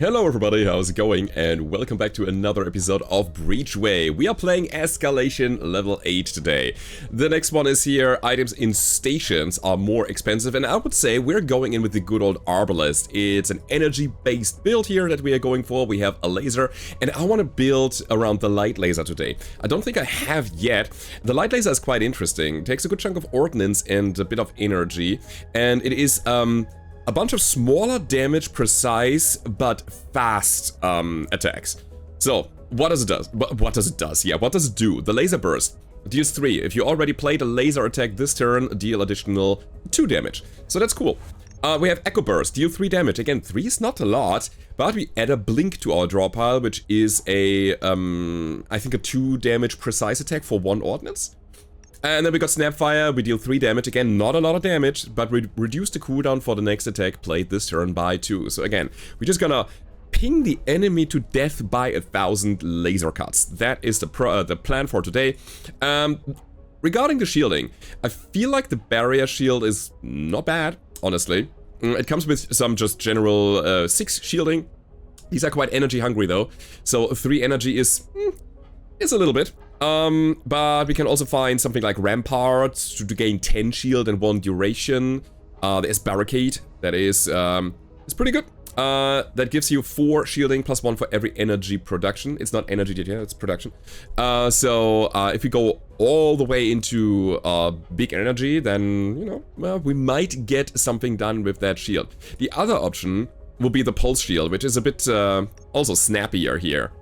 Hello everybody, how's it going? And welcome back to another episode of Breachway. We are playing Escalation level 8 today. The next one is here. Items in stations are more expensive, and I would say we're going in with the good old Arbalest. It's an energy-based build here that we are going for. We have a laser, and I want to build around the light laser today. I don't think I have yet. The light laser is quite interesting. It takes a good chunk of ordnance and a bit of energy, and it is a bunch of smaller damage, precise, but fast attacks. So, what does it do? What does it do? The laser burst deals 3. If you already played a laser attack this turn, deal additional 2 damage. So that's cool. We have Echo Burst, deal 3 damage. Again, 3 is not a lot, but we add a blink to our draw pile, which is a, I think a 2 damage precise attack for 1 ordnance. And then we got Snapfire, we deal 3 damage, again not a lot of damage, but we reduce the cooldown for the next attack played this turn by 2. So again, we're just gonna ping the enemy to death by 1,000 laser cuts. That is the plan for today. Regarding the shielding, I feel like the barrier shield is not bad, honestly. It comes with some just general 6 shielding. These are quite energy hungry though, so 3 energy is a little bit. But we can also find something like Ramparts to gain 10 shield and 1 duration. There's Barricade, that is, it's pretty good. That gives you 4 shielding plus 1 for every energy production. It's not energy, yeah, it's production. So if we go all the way into big energy, then, you know, well, we might get something done with that shield. The other option will be the Pulse Shield, which is a bit also snappier here.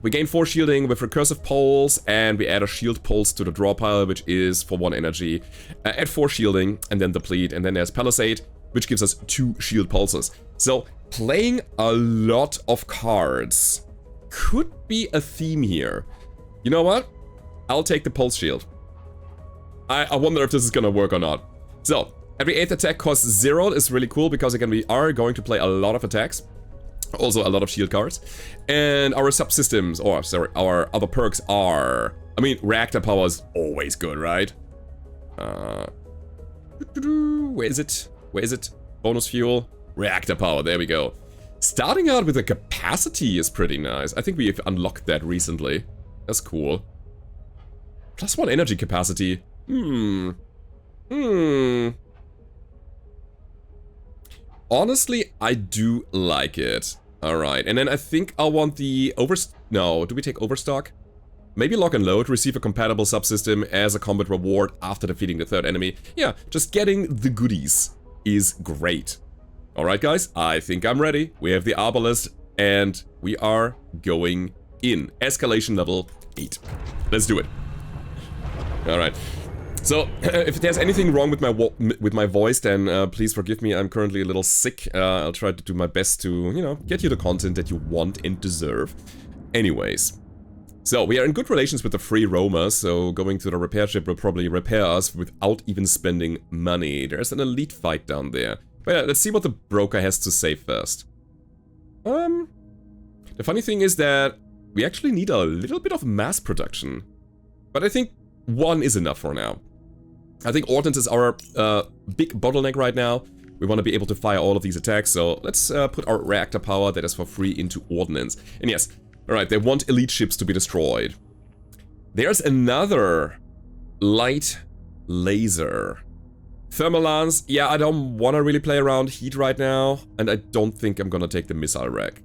We gain 4 shielding with recursive pulse, and we add a shield pulse to the draw pile, which is for 1 energy. Add 4 shielding, and then deplete, and then there's Palisade, which gives us 2 shield pulses. So, playing a lot of cards could be a theme here. You know what? I'll take the pulse shield. I wonder if this is gonna work or not. So, every 8th attack costs 0 is really cool, because again, we are going to play a lot of attacks. Also a lot of shield cards. And our subsystems, or sorry, our other perks are... I mean, Reactor power is always good, right? Where is it? Where is it? Bonus fuel. Reactor power, there we go. Starting out with a capacity is pretty nice. I think we've unlocked that recently. That's cool. Plus 1 energy capacity. Honestly, I do like it. Alright, and then I think I'll want the No, do we take Overstock? Maybe Lock and Load, receive a compatible subsystem as a combat reward after defeating the 3rd enemy. Yeah, just getting the goodies is great. Alright guys, I think I'm ready. We have the Arbalest, and we are going in. Escalation level 8. Let's do it. Alright. So, if there's anything wrong with my voice, then please forgive me. I'm currently a little sick. I'll try to do my best to, you know, get you the content that you want and deserve. Anyways. So, we are in good relations with the free roamers, so going to the repair ship will probably repair us without even spending money. There's an elite fight down there. But yeah, let's see what the broker has to say first. The funny thing is that we actually need a little bit of mass production. But I think 1 is enough for now. I think Ordnance is our big bottleneck right now. We want to be able to fire all of these attacks, so let's put our Reactor power that is for free into Ordnance. And yes, alright, they want elite ships to be destroyed. There's another light laser. Thermal Lance, yeah, I don't want to really play around heat right now, and I don't think I'm gonna take the missile rack.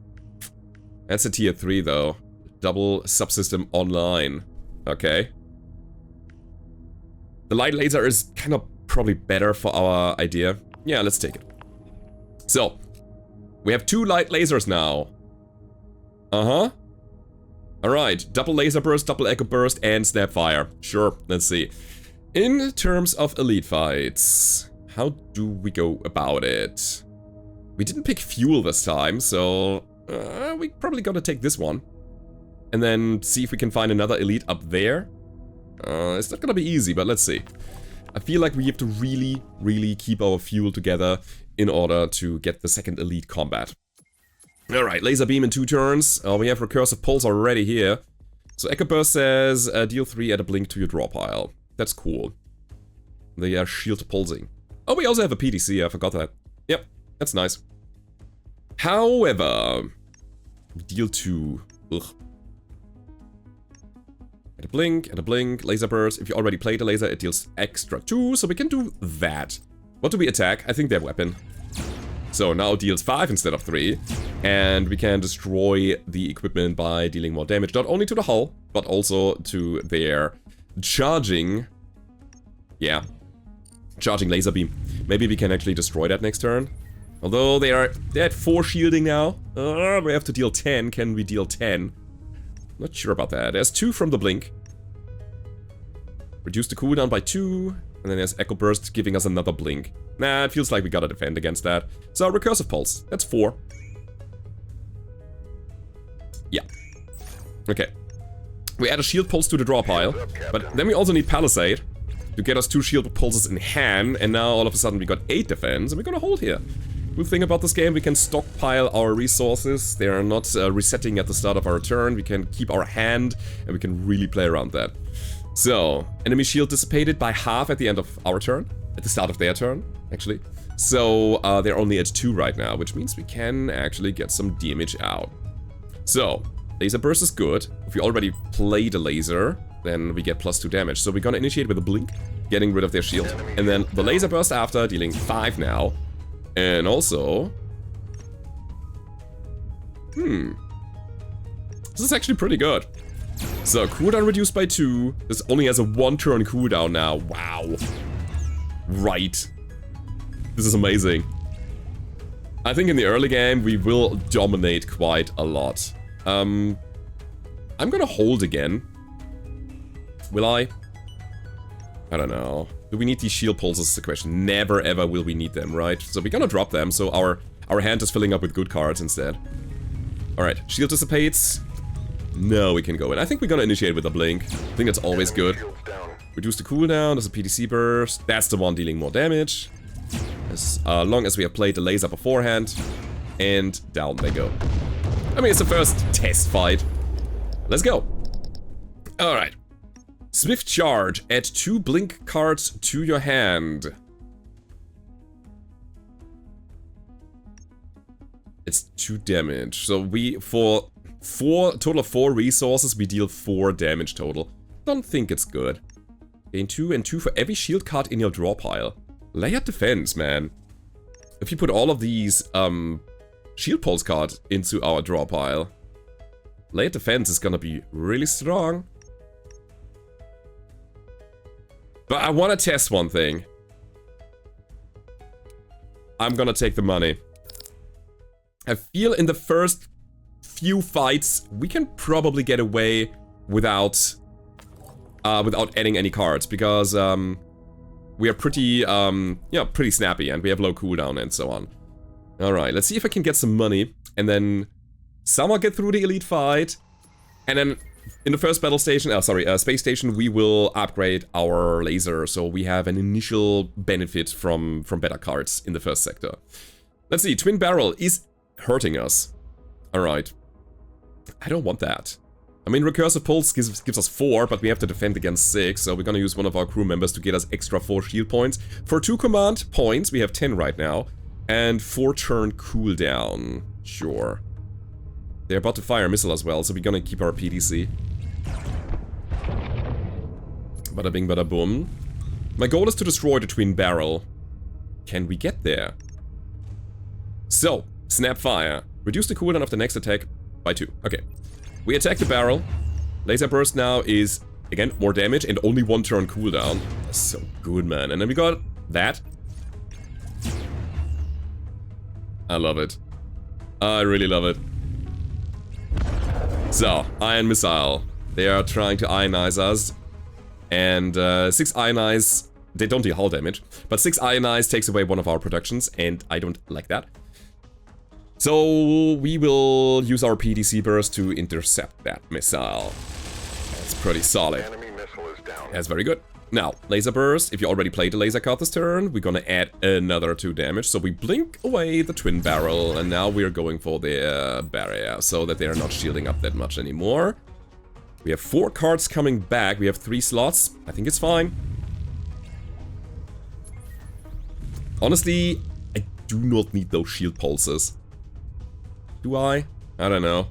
That's a tier 3 though. Double subsystem online. Okay. The light laser is kind of probably better for our idea. Yeah, let's take it. So, we have 2 light lasers now. Alright, double laser burst, double echo burst, and snapfire. Sure, let's see. In terms of elite fights, how do we go about it? We didn't pick fuel this time, so we probably gotta take this one. And then see if we can find another elite up there. It's not gonna be easy, but let's see. I feel like we have to really keep our fuel together in order to get the 2nd elite combat. Alright, laser beam in 2 turns. We have recursive pulse already here. So Echo Burst says, deal 3 at a blink to your draw pile. That's cool. They are shield pulsing. Oh, we also have a PTC, I forgot that. Yep, that's nice. However, deal 2. Ugh. And a blink, laser burst. If you already played a laser, it deals extra 2, so we can do that. What do we attack? I think their weapon. So now deals 5 instead of 3. And we can destroy the equipment by dealing more damage, not only to the hull, but also to their charging... Yeah. Charging laser beam. Maybe we can actually destroy that next turn. Although they're at 4 shielding now. We have to deal 10. Can we deal 10? Not sure about that. There's 2 from the blink. Reduce the cooldown by 2. And then there's Echo Burst giving us another blink. Nah, it feels like we gotta defend against that. So Recursive Pulse. That's 4. Yeah. Okay. We add a shield pulse to the draw pile. But then we also need Palisade to get us 2 shield pulses in hand. And now all of a sudden we got 8 defense. And we're gonna hold here. Good thing about this game, we can stockpile our resources. They are not resetting at the start of our turn. We can keep our hand and we can really play around that. So, enemy shield dissipated by half at the end of our turn. At the start of their turn, actually. So, they're only at 2 right now, which means we can actually get some damage out. So, laser burst is good. If we already played a laser, then we get +2 damage. So we're gonna initiate with a blink, getting rid of their shield. And then the laser burst after, dealing 5 now. And also... This is actually pretty good. So, cooldown reduced by 2. This only has a 1-turn cooldown now. Wow. Right. This is amazing. I think in the early game, we will dominate quite a lot. I'm gonna hold again. Will I? I don't know. Do we need these shield pulses is the question. Never ever will we need them, right? So we're gonna drop them, so our hand is filling up with good cards instead. Alright, shield dissipates. No, we can go in. I think we're gonna initiate with a blink. I think that's always good. Reduce the cooldown, there's a PTC burst. That's the one dealing more damage. As long as we have played the laser beforehand. And down they go. I mean, it's the first test fight. Let's go. Alright. Swift charge. Add 2 blink cards to your hand. It's 2 damage. So we, for total of 4 resources, we deal 4 damage total. Don't think it's good. Gain 2 and 2 for every shield card in your draw pile. Layered defense, man. If you put all of these shield pulse cards into our draw pile, layered defense is gonna be really strong. But I want to test one thing. I'm gonna take the money. I feel in the first few fights we can probably get away without adding any cards, because we are pretty pretty snappy and we have low cooldown and so on. All right, let's see if I can get some money and then somehow get through the elite fight, and then in the first battle station, space station, we will upgrade our laser, so we have an initial benefit from better cards in the first sector. Let's see, Twin Barrel is hurting us. Alright. I don't want that. I mean, Recursive Pulse gives us 4, but we have to defend against 6, so we're gonna use one of our crew members to get us extra 4 shield points. For 2 command points, we have 10 right now, and 4 turn cooldown. Sure. They're about to fire a missile as well, so we're gonna keep our PDC. Bada bing, bada boom. My goal is to destroy the Twin Barrel. Can we get there? So, Snap Fire. Reduce the cooldown of the next attack by 2. Okay. We attack the barrel. Laser Burst now is, again, more damage and only 1 turn cooldown. That's so good, man. And then we got that. I love it. I really love it. So, Ion Missile. They are trying to ionize us. And 6 ionize, they don't deal hull damage. But 6 ionize takes away one of our productions, and I don't like that. So, we will use our PDC burst to intercept that missile. That's pretty solid. Enemy missile is down. That's very good. Now, laser burst. If you already played the laser card this turn, we're gonna add another 2 damage. So we blink away the Twin Barrel, and now we're going for their barrier, so that they're not shielding up that much anymore. We have 4 cards coming back. We have 3 slots. I think it's fine. Honestly, I do not need those shield pulses. Do I? I don't know.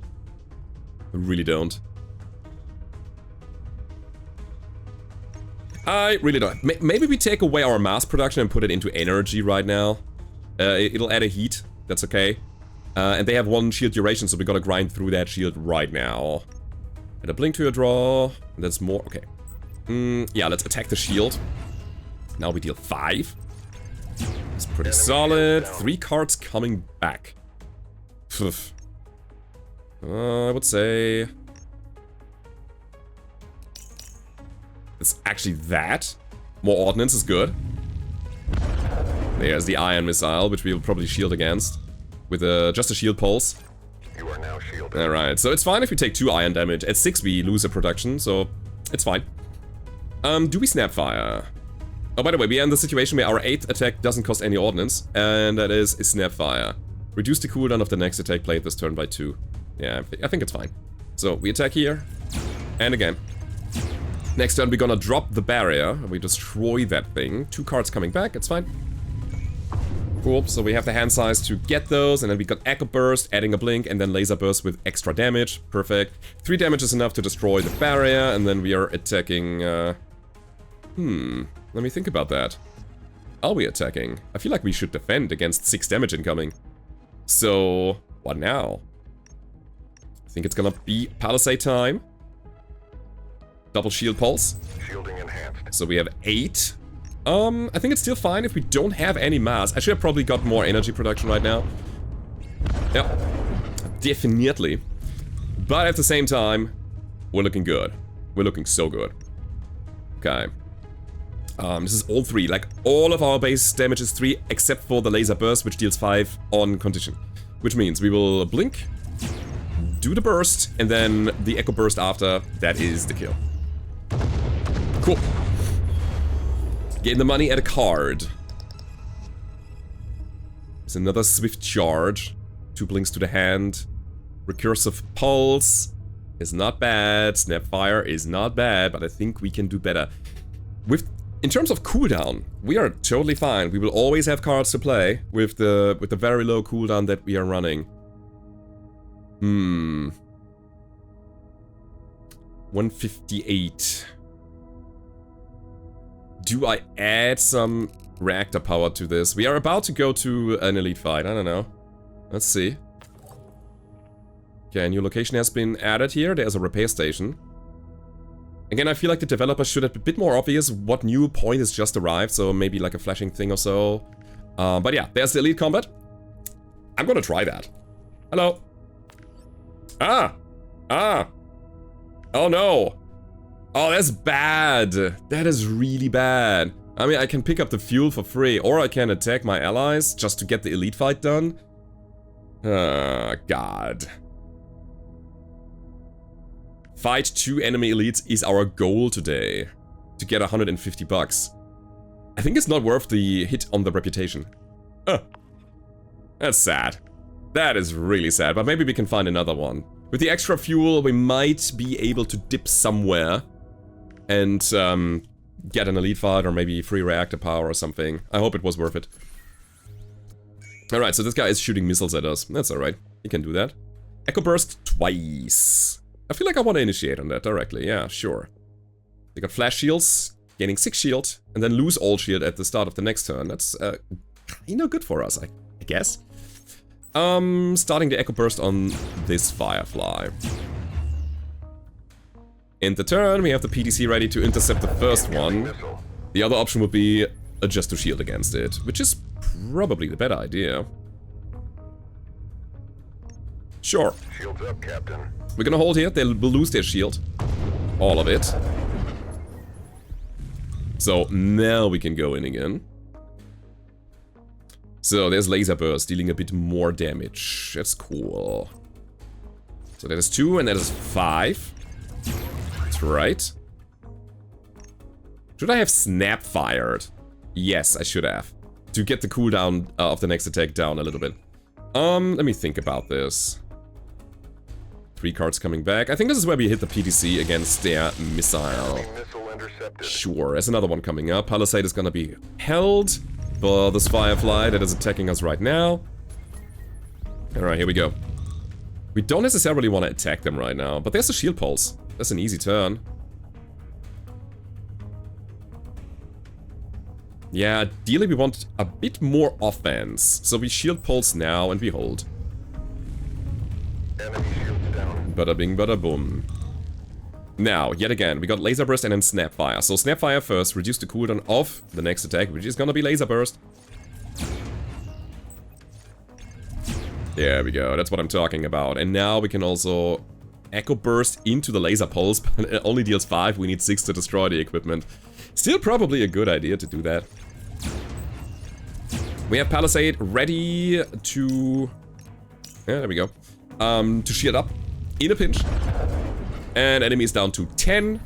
I really don't. I really don't. Maybe we take away our mass production and put it into energy right now. It'll add a heat. That's okay. And they have 1 shield duration, so we gotta grind through that shield right now. Add a blink to your draw. That's more. Okay. Yeah, let's attack the shield. Now we deal 5. It's pretty solid. 3 cards coming back. I would say... it's actually that. More ordnance is good. There's the iron missile, which we will probably shield against. With just a shield pulse. You are now shielded. Alright, so it's fine if we take 2 iron damage. At 6 we lose a production, so it's fine. Do we Snapfire? Oh, by the way, we are in the situation where our 8th attack doesn't cost any ordnance, and that is a Snapfire. Reduce the cooldown of the next attack played this turn by 2. Yeah, I think it's fine. So, we attack here, and again. Next turn we're gonna drop the barrier, and we destroy that thing. 2 cards coming back, it's fine. Cool, so we have the hand size to get those, and then we got Echo Burst, adding a blink, and then Laser Burst with extra damage. Perfect. 3 damage is enough to destroy the barrier, and then we are attacking... let me think about that. Are we attacking? I feel like we should defend against 6 damage incoming. So, what now? I think it's gonna be Palisade time. Double shield pulse. Shielding enhanced. So we have 8. I think it's still fine if we don't have any mass. I should have probably got more energy production right now. Yeah, definitely. But at the same time, we're looking good. We're looking so good. Okay. This is all 3. Like, all of our base damage is 3, except for the laser burst, which deals 5 on condition. Which means we will blink, do the burst, and then the echo burst after. That is the kill. Cool. Gain the money at a card. There's another swift charge. 2 blinks to the hand. Recursive pulse is not bad. Snapfire is not bad, but I think we can do better. In terms of cooldown, we are totally fine. We will always have cards to play with the very low cooldown that we are running. 158. Do I add some reactor power to this? We are about to go to an elite fight. I don't know. Let's see. Okay, a new location has been added here. There's a repair station. Again, I feel like the developer should have been a bit more obvious what new point has just arrived. So maybe like a flashing thing or so. But yeah, there's the elite combat. I'm gonna try that. Hello. Ah! Oh no! Oh, that's bad! That is really bad. I mean, I can pick up the fuel for free, or I can attack my allies just to get the elite fight done. God. Fight 2 enemy elites is our goal today. To get 150 bucks. I think it's not worth the hit on the reputation. That's sad. That is really sad, but maybe we can find another one. With the extra fuel, we might be able to dip somewhere and get an elite fight or maybe free reactor power or something. I hope it was worth it. Alright, so this guy is shooting missiles at us. That's alright. He can do that. Echo Burst twice. I feel like I want to initiate on that directly. Yeah, sure. We got flash shields, gaining 6 shield, and then lose all shield at the start of the next turn. That's kind of good for us, I guess. Starting the Echo Burst on this Firefly. In the turn, we have the PTC ready to intercept the first one. The other option would be just to shield against it, which is probably the better idea. Sure. Shields up, Captain. We're gonna hold here. They will lose their shield. All of it. So now we can go in again. So there's Laser Burst, dealing a bit more damage. That's cool. So that is 2 and that is 5. That's right. Should I have Snap fired? Yes, I should have. To get the cooldown of the next attack down a little bit. Let me think about this. 3 cards coming back. I think this is where we hit the PTC against their missile. Sure, there's another one coming up. Palisade is gonna be held for this Firefly that is attacking us right now. Alright, here we go. We don't necessarily want to attack them right now, but there's a shield pulse. That's an easy turn. Yeah, ideally we want a bit more offense. So we shield pulse now and we hold. Enemy shields down. Bada bing, bada boom. Now, yet again, we got Laser Burst and then Snapfire. So Snapfire first, reduce the cooldown of the next attack, which is gonna be Laser Burst. There we go, that's what I'm talking about. And now we can also Echo Burst into the Laser Pulse, but it only deals 5, we need 6 to destroy the equipment. Still probably a good idea to do that. We have Palisade ready to... Yeah, there we go. To shield up in a pinch. And enemy is down to 10.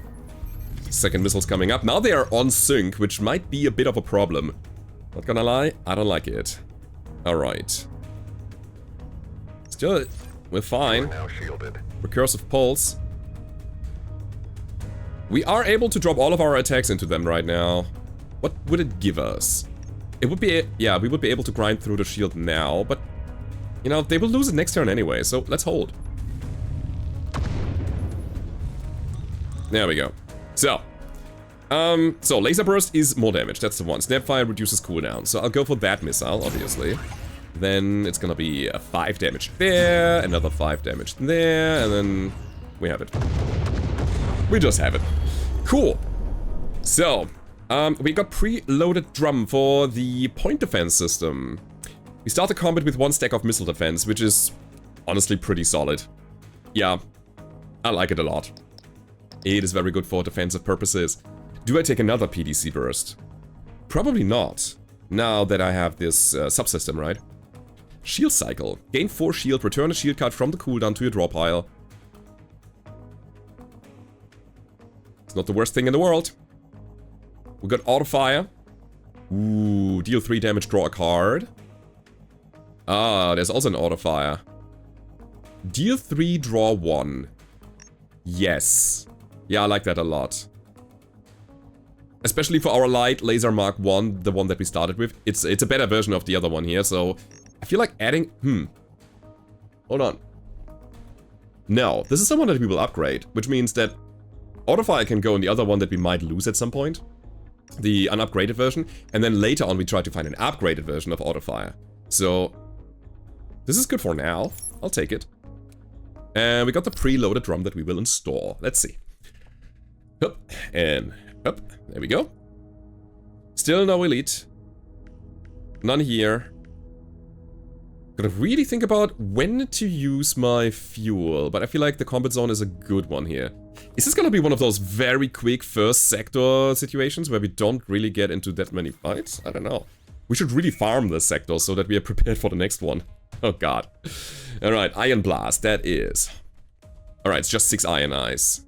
Second missile's coming up. Now they are on sync, which might be a bit of a problem. Not gonna lie, I don't like it. Alright. Still, we're fine. Now shielded. Recursive Pulse. We are able to drop all of our attacks into them right now. What would it give us? It would be... Yeah, we would be able to grind through the shield now, but... You know, they will lose it next turn anyway, so let's hold. There we go. So Laser Burst is more damage, that's the one. Snapfire reduces cooldown, so I'll go for that missile, obviously. Then it's gonna be a 5 damage there, another 5 damage there, and then we have it. We just have it. Cool. So, we got preloaded drum for the point defense system. We start the combat with 1 stack of missile defense, which is honestly pretty solid. Yeah, I like it a lot. It is very good for defensive purposes. Do I take another PDC burst? Probably not. Now that I have this subsystem, right? Shield cycle. Gain 4 shield, return a shield card from the cooldown to your draw pile. It's not the worst thing in the world. We got auto fire. Ooh, deal 3 damage, draw a card. Ah, there's also an auto fire. Deal 3, draw 1. Yes. Yeah, I like that a lot. Especially for our light laser Mark 1, the one that we started with. It's a better version of the other one here, so I feel like adding... Hold on. No, this is someone that we will upgrade, which means that Autofire can go in the other one that we might lose at some point. The unupgraded version. And then later on we try to find an upgraded version of Autofire. So, this is good for now. I'll take it. And we got the preloaded drum that we will install. Let's see. Up and up. There we go. Still no elite. None here. Gotta really think about when to use my fuel, but I feel like the combat zone is a good one here. Is this gonna be one of those very quick first sector situations where we don't really get into that many fights? I don't know. We should really farm this sector so that we are prepared for the next one. Oh god. Alright, Iron Blast, that is. Alright, it's just 6 Iron Eyes.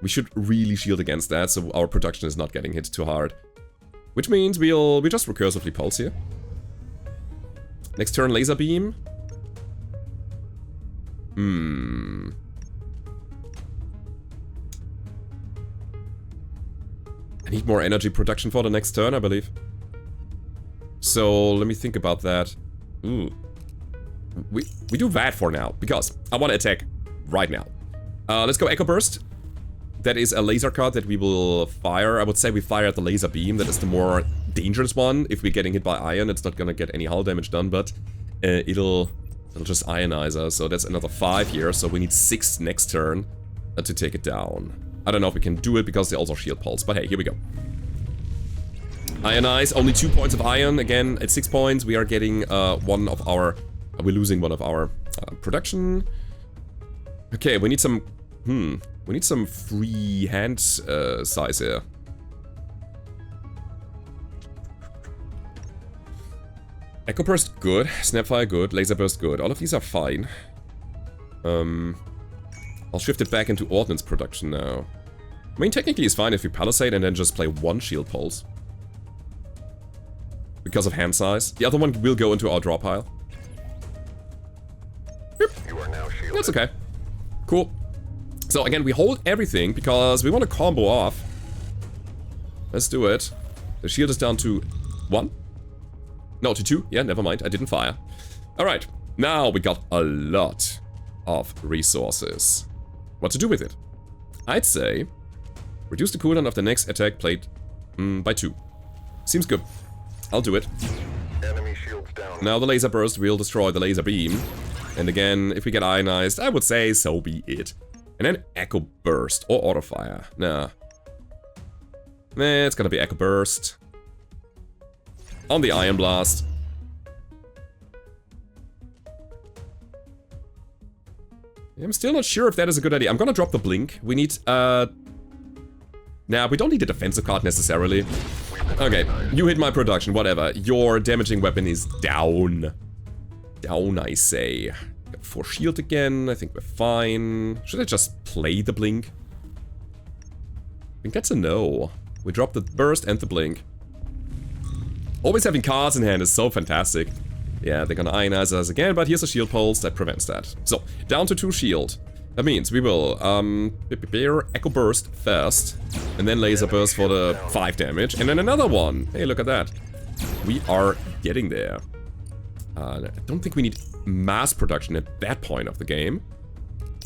We should really shield against that so our production is not getting hit too hard. Which means we'll just recursively pulse here. Next turn, Laser Beam. I need more energy production for the next turn, I believe. So, let me think about that. Ooh. We do that for now, because I want to attack right now. Let's go Echo Burst. That is a laser card that we will fire. I would say we fire at the Laser Beam. That is the more dangerous one. If we're getting hit by iron, it's not gonna get any hull damage done, but it'll just ionize us. So that's another 5 here. So we need 6 next turn to take it down. I don't know if we can do it because they also shield pulse, but hey, here we go. Ionize, only 2 points of iron. Again, at 6 points, we are getting one of our... we're losing one of our production. Okay, we need some... we need some free hand size here. Echo Burst, good. Snapfire, good. Laser Burst, good. All of these are fine. I'll shift it back into Ordnance production now. I mean, technically it's fine if we Palisade and then just play 1 Shield Pulse. Because of hand size. The other one will go into our draw pile. Yep. You are now shielded. That's okay. Cool. So again, we hold everything because we want to combo off. Let's do it. The shield is down to 1. No, to 2. Yeah, never mind. I didn't fire. Alright. Now we got a lot of resources. What to do with it? I'd say reduce the cooldown of the next attack plate by 2. Seems good. I'll do it. Enemy shields down. Now the laser burst will destroy the laser beam. And again, if we get ionized, I would say so be it. And then echo burst or auto fire. Nah, it's gonna be echo burst. On the ion blast. I'm still not sure if that is a good idea. I'm gonna drop the blink. We need, nah, we don't need a defensive card necessarily. Okay, you hit my production, whatever. Your damaging weapon is down. Down, I say. Got 4 shield again. I think we're fine. Should I just play the blink? I think that's a no. We drop the burst and the blink. Always having cards in hand is so fantastic. Yeah, they're gonna ionize us again, but here's a shield pulse that prevents that. So, down to 2 shield. That means we will, Echo Burst first, and then Laser Burst for the 5 damage, and then another one. Hey, look at that. We are getting there. I don't think we need mass production at that point of the game.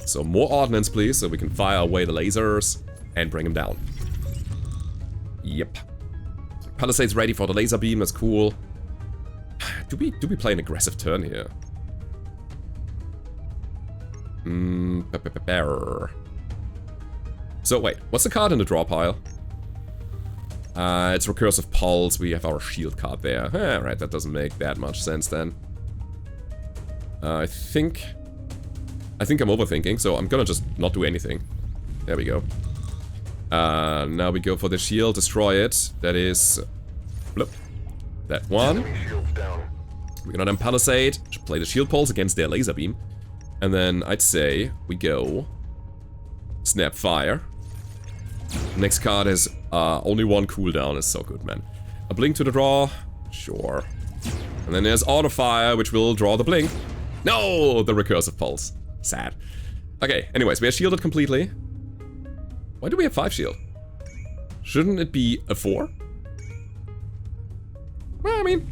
So more ordnance, please, so we can fire away the lasers and bring them down. Yep. Palisade's ready for the laser beam, that's cool. Do we play an aggressive turn here? So wait, what's the card in the draw pile? It's Recursive Pulse, we have our shield card there. Right, that doesn't make that much sense then. I think I'm overthinking, so I'm gonna just not do anything. There we go. Now we go for the shield, destroy it. That is... Bloop. That one. We're gonna then Palisade, play the shield pulse against their laser beam. And then I'd say we go... Snap Fire. Next card is only 1 cooldown, is so good, man. A blink to the draw, sure. And then there's Auto Fire, which will draw the blink. No, the Recursive Pulse. Sad. Okay, anyways, we are shielded completely. Why do we have 5 shield? Shouldn't it be a 4? Well, I mean...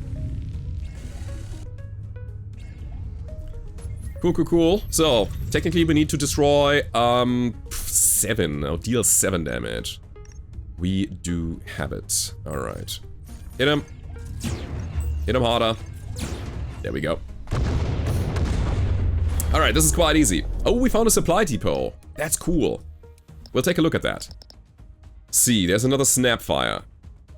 Cool. So, technically we need to destroy 7, or deal 7 damage. We do have it. Alright. Hit him. Hit him harder. There we go. Alright, this is quite easy. Oh, we found a supply depot. That's cool. We'll take a look at that. See, there's another Snapfire.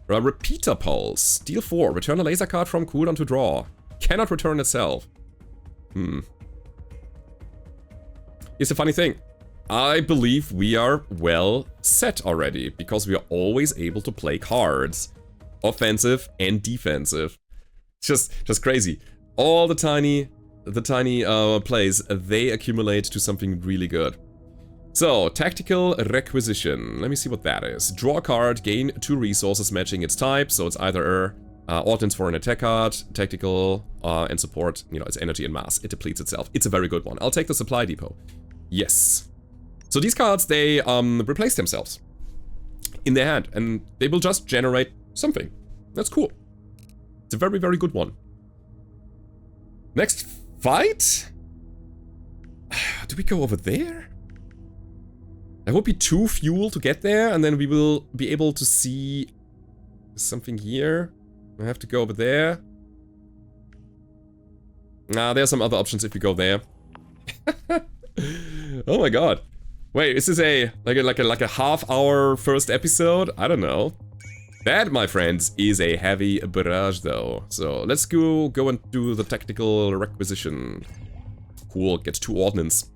A Repeater Pulse. Deal 4. Return a laser card from cooldown to draw. Cannot return itself. Here's the funny thing. I believe we are well set already, because we are always able to play cards. Offensive and defensive. Just crazy. All the tiny plays, they accumulate to something really good. So, Tactical Requisition. Let me see what that is. Draw a card, gain 2 resources matching its type, so it's either ordnance for an attack card, tactical, and support, you know, its energy and mass. It depletes itself. It's a very good one. I'll take the supply depot. Yes. So these cards, they replace themselves in their hand, and they will just generate something. That's cool. It's a very, very good one. Next fight? Do we go over there? There would be 2 fuel to get there, and then we will be able to see something here. I have to go over there. Nah, there are some other options if we go there. Oh my god. Wait, is this like a half-hour first episode? I don't know. That, my friends, is a heavy barrage though. So let's go and do the tactical requisition. Cool, get 2 ordnance.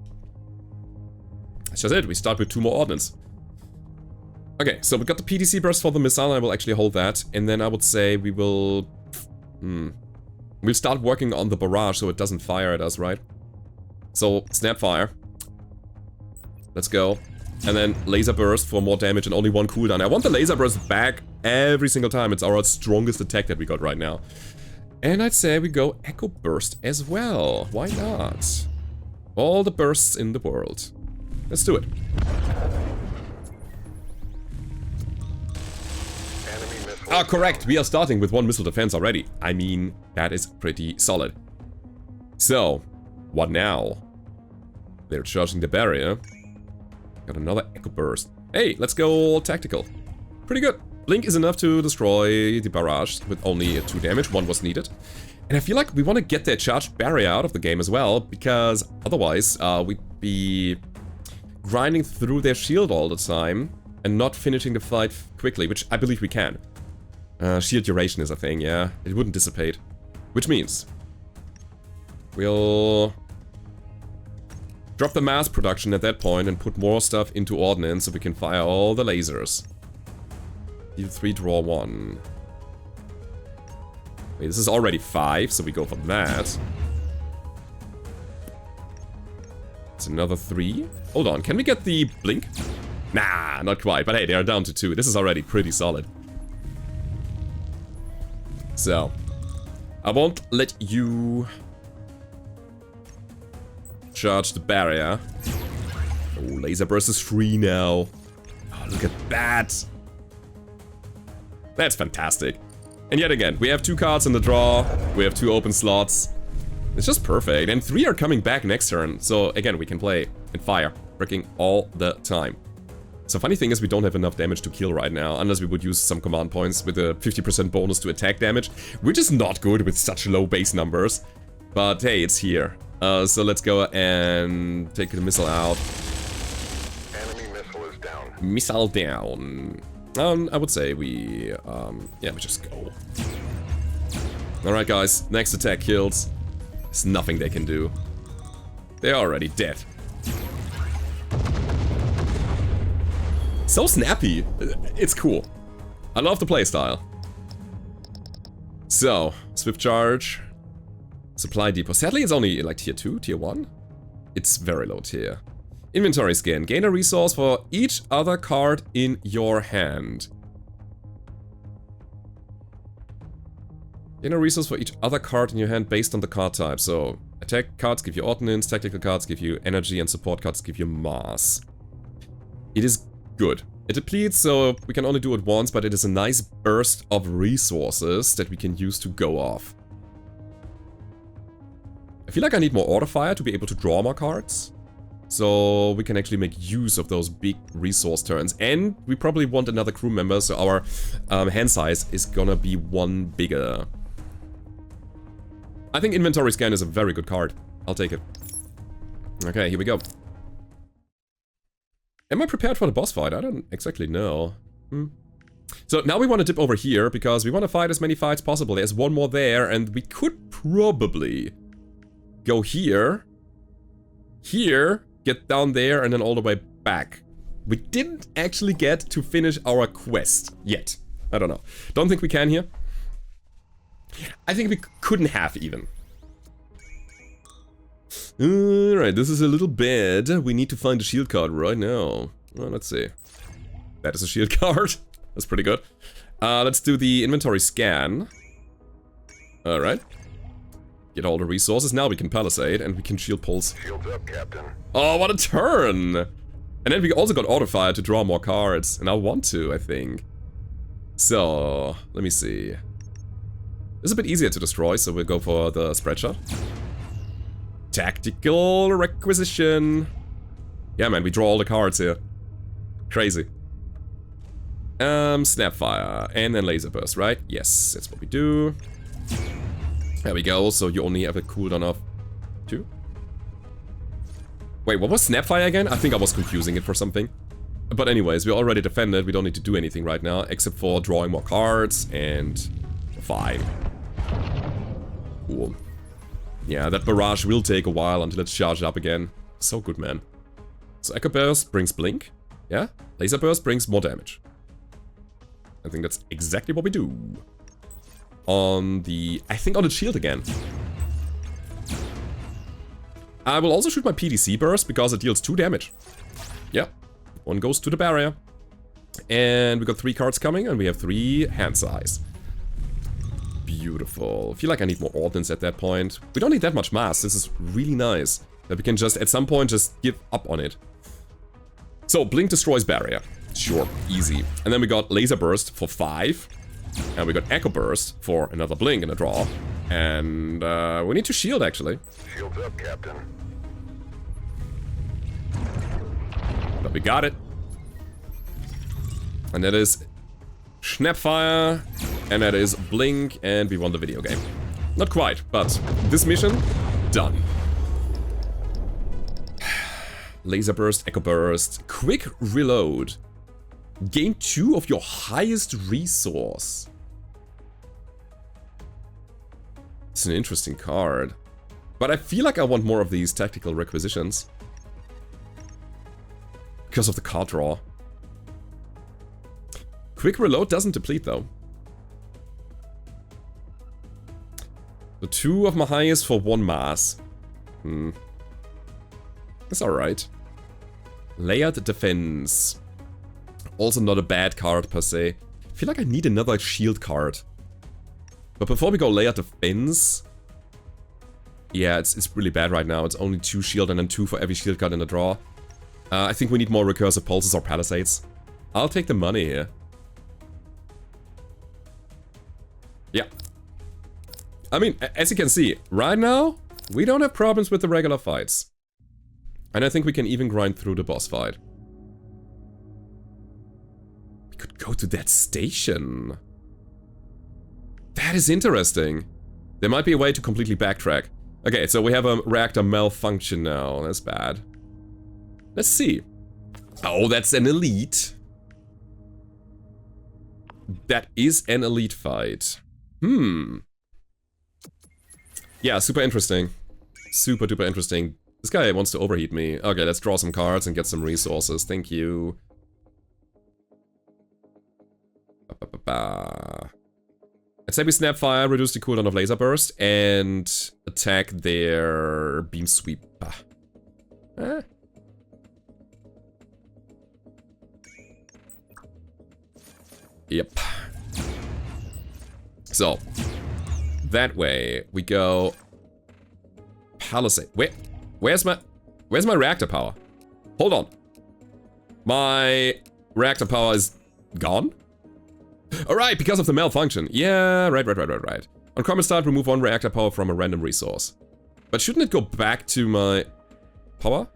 That's just it, we start with 2 more ordnance. Okay, so we got the PTC burst for the missile, I will actually hold that. And then I would say we will... We'll start working on the barrage so it doesn't fire at us, right? So, Snapfire. Let's go. And then Laser Burst for more damage and only 1 cooldown. I want the Laser Burst back every single time. It's our strongest attack that we got right now. And I'd say we go Echo Burst as well. Why not? All the bursts in the world. Let's do it. Ah, correct. We are starting with 1 missile defense already. I mean, that is pretty solid. So, what now? They're charging the barrier. Got another Echo Burst. Hey, let's go tactical. Pretty good. Blink is enough to destroy the barrage with only 2 damage. 1 was needed. And I feel like we want to get that charged barrier out of the game as well, because otherwise we'd be grinding through their shield all the time and not finishing the fight quickly, which I believe we can. Shield duration is a thing, yeah. It wouldn't dissipate. Which means we'll drop the mass production at that point and put more stuff into ordnance so we can fire all the lasers. Deal 3, draw 1. Wait, this is already 5, so we go for that. It's another 3. Hold on, can we get the blink? Nah, not quite, but hey, they are down to 2. This is already pretty solid. So, I won't let you charge the barrier. Oh, laser burst is free now. Oh, look at that. That's fantastic. And yet again, we have 2 cards in the draw. We have 2 open slots. It's just perfect. And 3 are coming back next turn. So again, we can play and fire, working all the time. So funny thing is we don't have enough damage to kill right now, unless we would use some command points with a 50% bonus to attack damage, which is not good with such low base numbers. But hey, it's here. So let's go and take the missile out. Enemy missile is down. Missile down. I would say we, yeah, we just go. Alright guys, next attack kills. There's nothing they can do. They're already dead. So snappy. It's cool. I love the playstyle. So, swift charge. Supply depot. Sadly, it's only like tier 2, tier 1. It's very low tier. Inventory scan. Gain a resource for each other card in your hand. Gain a resource for each other card in your hand based on the card type. So, attack cards give you ordnance, tactical cards give you energy, and support cards give you mass. It is good. It depletes, so we can only do it once, but it is a nice burst of resources that we can use to go off. I feel like I need more auto fire to be able to draw more cards. So we can actually make use of those big resource turns. And we probably want another crew member, so our hand size is gonna be 1 bigger. I think inventory scan is a very good card. I'll take it. Okay, here we go. Am I prepared for the boss fight? I don't exactly know. So now we want to dip over here, because we want to fight as many fights possible. There's 1 more there, and we could probably go here, get down there, and then all the way back. We didn't actually get to finish our quest yet. I don't know. Don't think we can here. I think we couldn't have even. Alright, this is a little bad. We need to find a shield card right now. Well, let's see. That is a shield card. That's pretty good. Let's do the inventory scan. Alright. Get all the resources. Now we can palisade and we can shield pulse. Shields up, Captain. Oh, what a turn! And then we also got auto fire to draw more cards. And I want to, I think. So, let me see. It's a bit easier to destroy, so we'll go for the spread shot. Tactical requisition. Yeah, man, we draw all the cards here. Crazy. Snapfire. And then laser burst, right? Yes, that's what we do. There we go, so you only have a cooldown of 2. Wait, what was Snapfire again? I think I was confusing it for something. But anyways, we already defended, we don't need to do anything right now, except for drawing more cards, and... fine. Cool. Yeah, that barrage will take a while until it's charged up again. So good, man. So Echo Burst brings Blink. Yeah? Laser Burst brings more damage. I think that's exactly what we do. On the... I think on the shield again. I will also shoot my PDC Burst because it deals 2 damage. Yeah. 1 goes to the barrier. And we got 3 cards coming and we have 3 hand size. Beautiful. I feel like I need more ordnance at that point. We don't need that much mass. This is really nice. That we can just, at some point, just give up on it. So, Blink destroys barrier. Sure, easy. And then we got Laser Burst for 5. And we got Echo Burst for another Blink in a draw. And we need to shield, actually. Shields up, Captain. But we got it. And that is Snapfire, and that is Blink, and we won the video game. Not quite, but this mission, done. Laser Burst, Echo Burst, Quick Reload. Gain 2 of your highest resource. It's an interesting card. But I feel like I want more of these tactical requisitions. Because of the card draw. Quick Reload doesn't deplete though. So 2 of my highest for 1 mass. That's alright. Layered Defense. Also not a bad card per se. I feel like I need another shield card. But before we go Layered Defense... Yeah, it's really bad right now. It's only 2 shield and then 2 for every shield card in the draw. I think we need more recursive pulses or palisades. I'll take the money here. Yeah. I mean, as you can see, right now, we don't have problems with the regular fights. And I think we can even grind through the boss fight. We could go to that station. That is interesting. There might be a way to completely backtrack. Okay, so we have a reactor malfunction now. That's bad. Let's see. Oh, that's an elite. That is an elite fight. Yeah, super interesting. Super duper interesting. This guy wants to overheat me. Okay, let's draw some cards and get some resources. Thank you. Let's say we Snapfire, reduce the cooldown of Laser Burst, and attack their Beam Sweep. Yep. So, that way we go... Palisade. Where's my reactor power? Hold on. My reactor power is gone? Alright, because of the malfunction. Yeah, right. On common start, remove 1 reactor power from a random resource. But shouldn't it go back to my power?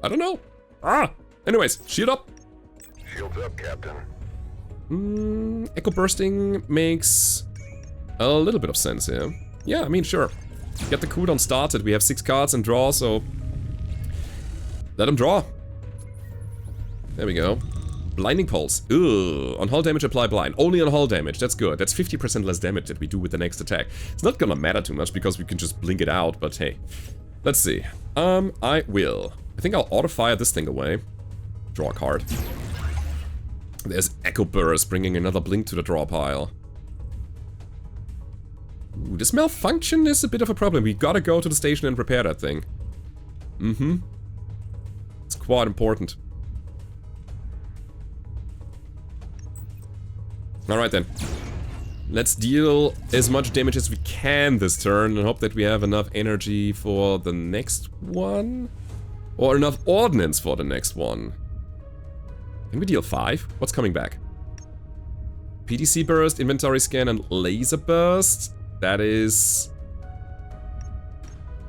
I don't know. Anyways, shield up. Shields up, Captain. Echo bursting makes a little bit of sense here. Yeah, I mean, sure. Get the cooldown started. We have 6 cards and draw, so let them draw. There we go. Blinding Pulse. Ugh. On hull damage, apply blind. Only on hull damage. That's good. That's 50% less damage that we do with the next attack. It's not gonna matter too much because we can just blink it out, but hey. Let's see. I will. I think I'll auto-fire this thing away. Draw a card. There's Echo Burst, bringing another blink to the draw pile. Ooh, this malfunction is a bit of a problem. We gotta go to the station and repair that thing. It's quite important. Alright then. Let's deal as much damage as we can this turn and hope that we have enough energy for the next one. Or enough ordnance for the next one. Can we deal 5? What's coming back? PDC burst, inventory scan, and laser burst. That is...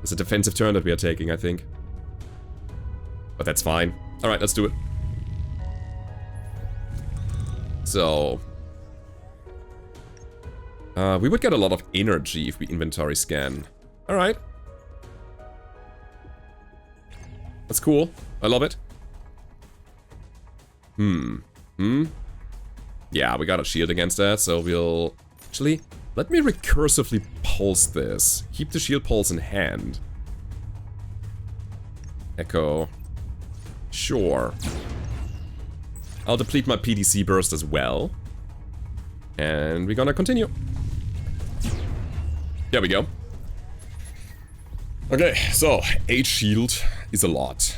It's a defensive turn that we are taking, I think. But that's fine. Alright, let's do it. So... we would get a lot of energy if we inventory scan. Alright. That's cool. I love it. Yeah, we got a shield against that, so we'll... Actually, let me recursively pulse this. Keep the shield pulse in hand. Echo. Sure. I'll deplete my PDC burst as well. And we're gonna continue. There we go. Okay, so 8 shield is a lot.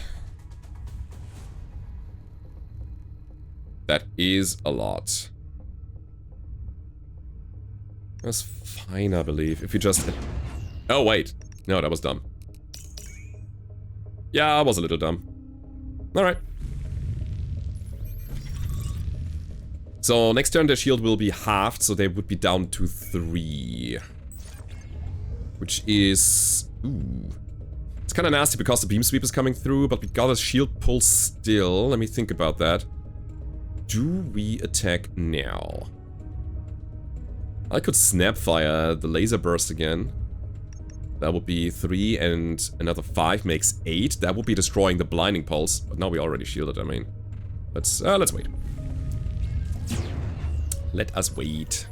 That is a lot. That's fine, I believe. If you just... Oh, wait. No, that was dumb. Yeah, I was a little dumb. Alright. So, next turn their shield will be halved, so they would be down to 3. Which is... Ooh. It's kind of nasty because the beam sweep is coming through, but we got a shield pull still. Let me think about that. Do we attack now? I could snapfire the laser burst again. That would be 3 and another 5 makes 8. That would be destroying the blinding pulse. But now we already shielded, I mean. Let's wait. Let us wait.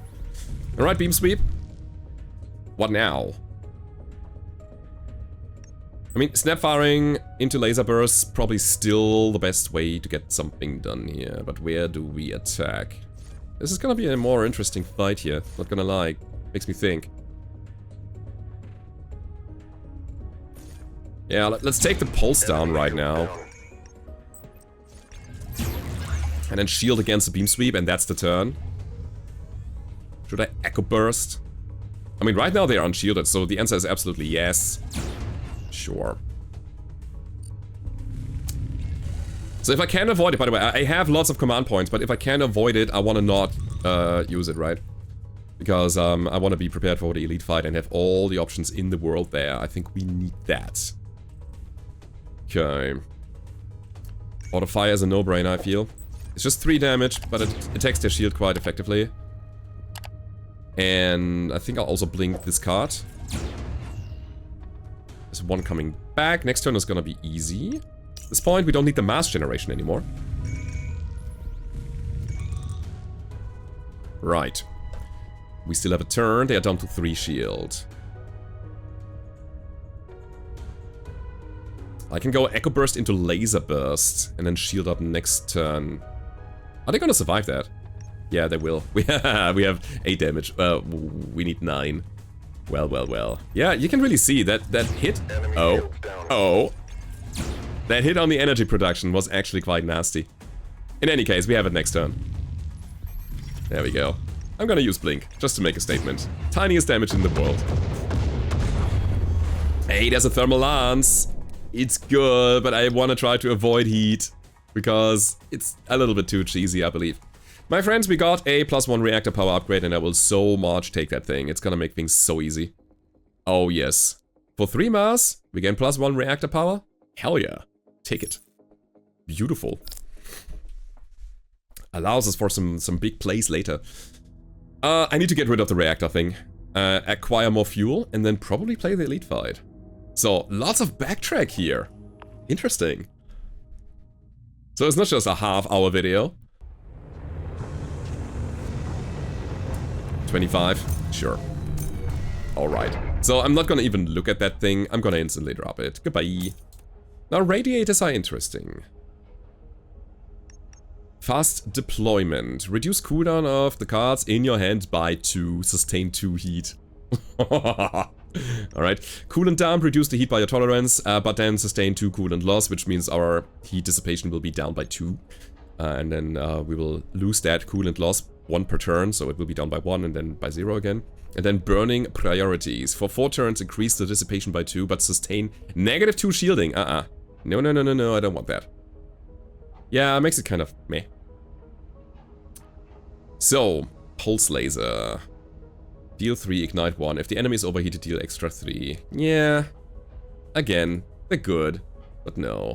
Alright, beam sweep. What now? I mean, snapfiring into laser bursts probably still the best way to get something done here. But where do we attack? This is gonna be a more interesting fight here. Not gonna lie. Makes me think. Yeah, let's take the pulse down right now. And then shield against the beam sweep, and that's the turn. Should I echo burst? I mean, right now they are unshielded, so the answer is absolutely yes. Sure. So if I can avoid it, by the way, I have lots of command points, but if I can avoid it, I want to not use it, right? Because I want to be prepared for the elite fight and have all the options in the world there. I think we need that. Okay. Auto fire is a no-brainer, I feel. It's just 3 damage, but it attacks their shield quite effectively. And I think I'll also blink this card. There's one coming back. Next turn is gonna be easy. At this point, we don't need the mass generation anymore. Right. We still have a turn. They are down to 3 shield. I can go Echo Burst into Laser Burst and then shield up next turn. Are they gonna survive that? Yeah, they will. We have 8 damage. We need 9. Well, well, well. Yeah, you can really see that hit. Oh. That hit on the energy production was actually quite nasty. In any case, we have it next turn. There we go. I'm gonna use Blink, just to make a statement. Tiniest damage in the world. Hey, there's a Thermal Lance. It's good, but I want to try to avoid heat. Because it's a little bit too cheesy, I believe. My friends, we got a +1 reactor power upgrade, and I will so much take that thing. It's gonna make things so easy. Oh, yes. For 3 mass, we gain +1 reactor power? Hell yeah. Take it. Beautiful. Allows us for some big plays later. I need to get rid of the reactor thing. Acquire more fuel, and then probably play the elite fight. So, lots of backtrack here. Interesting. So it's not just a half-hour video. 25? Sure. Alright. So I'm not gonna even look at that thing. I'm gonna instantly drop it. Goodbye. Now, radiators are interesting. Fast deployment. Reduce cooldown of the cards in your hand by 2. Sustain 2 heat. Alright. Coolant dump. Reduce the heat by your tolerance, but then sustain 2 coolant loss, which means our heat dissipation will be down by 2. And then we will lose that coolant loss 1 per turn, so it will be down by 1 and then by 0 again. And then burning priorities. For 4 turns, increase the dissipation by 2, but sustain -2 shielding. No, I don't want that. Yeah, it makes it kind of meh. So, Pulse Laser. Deal 3, ignite 1. If the enemy is overheated, deal extra 3. Yeah. Again, they're good, but no.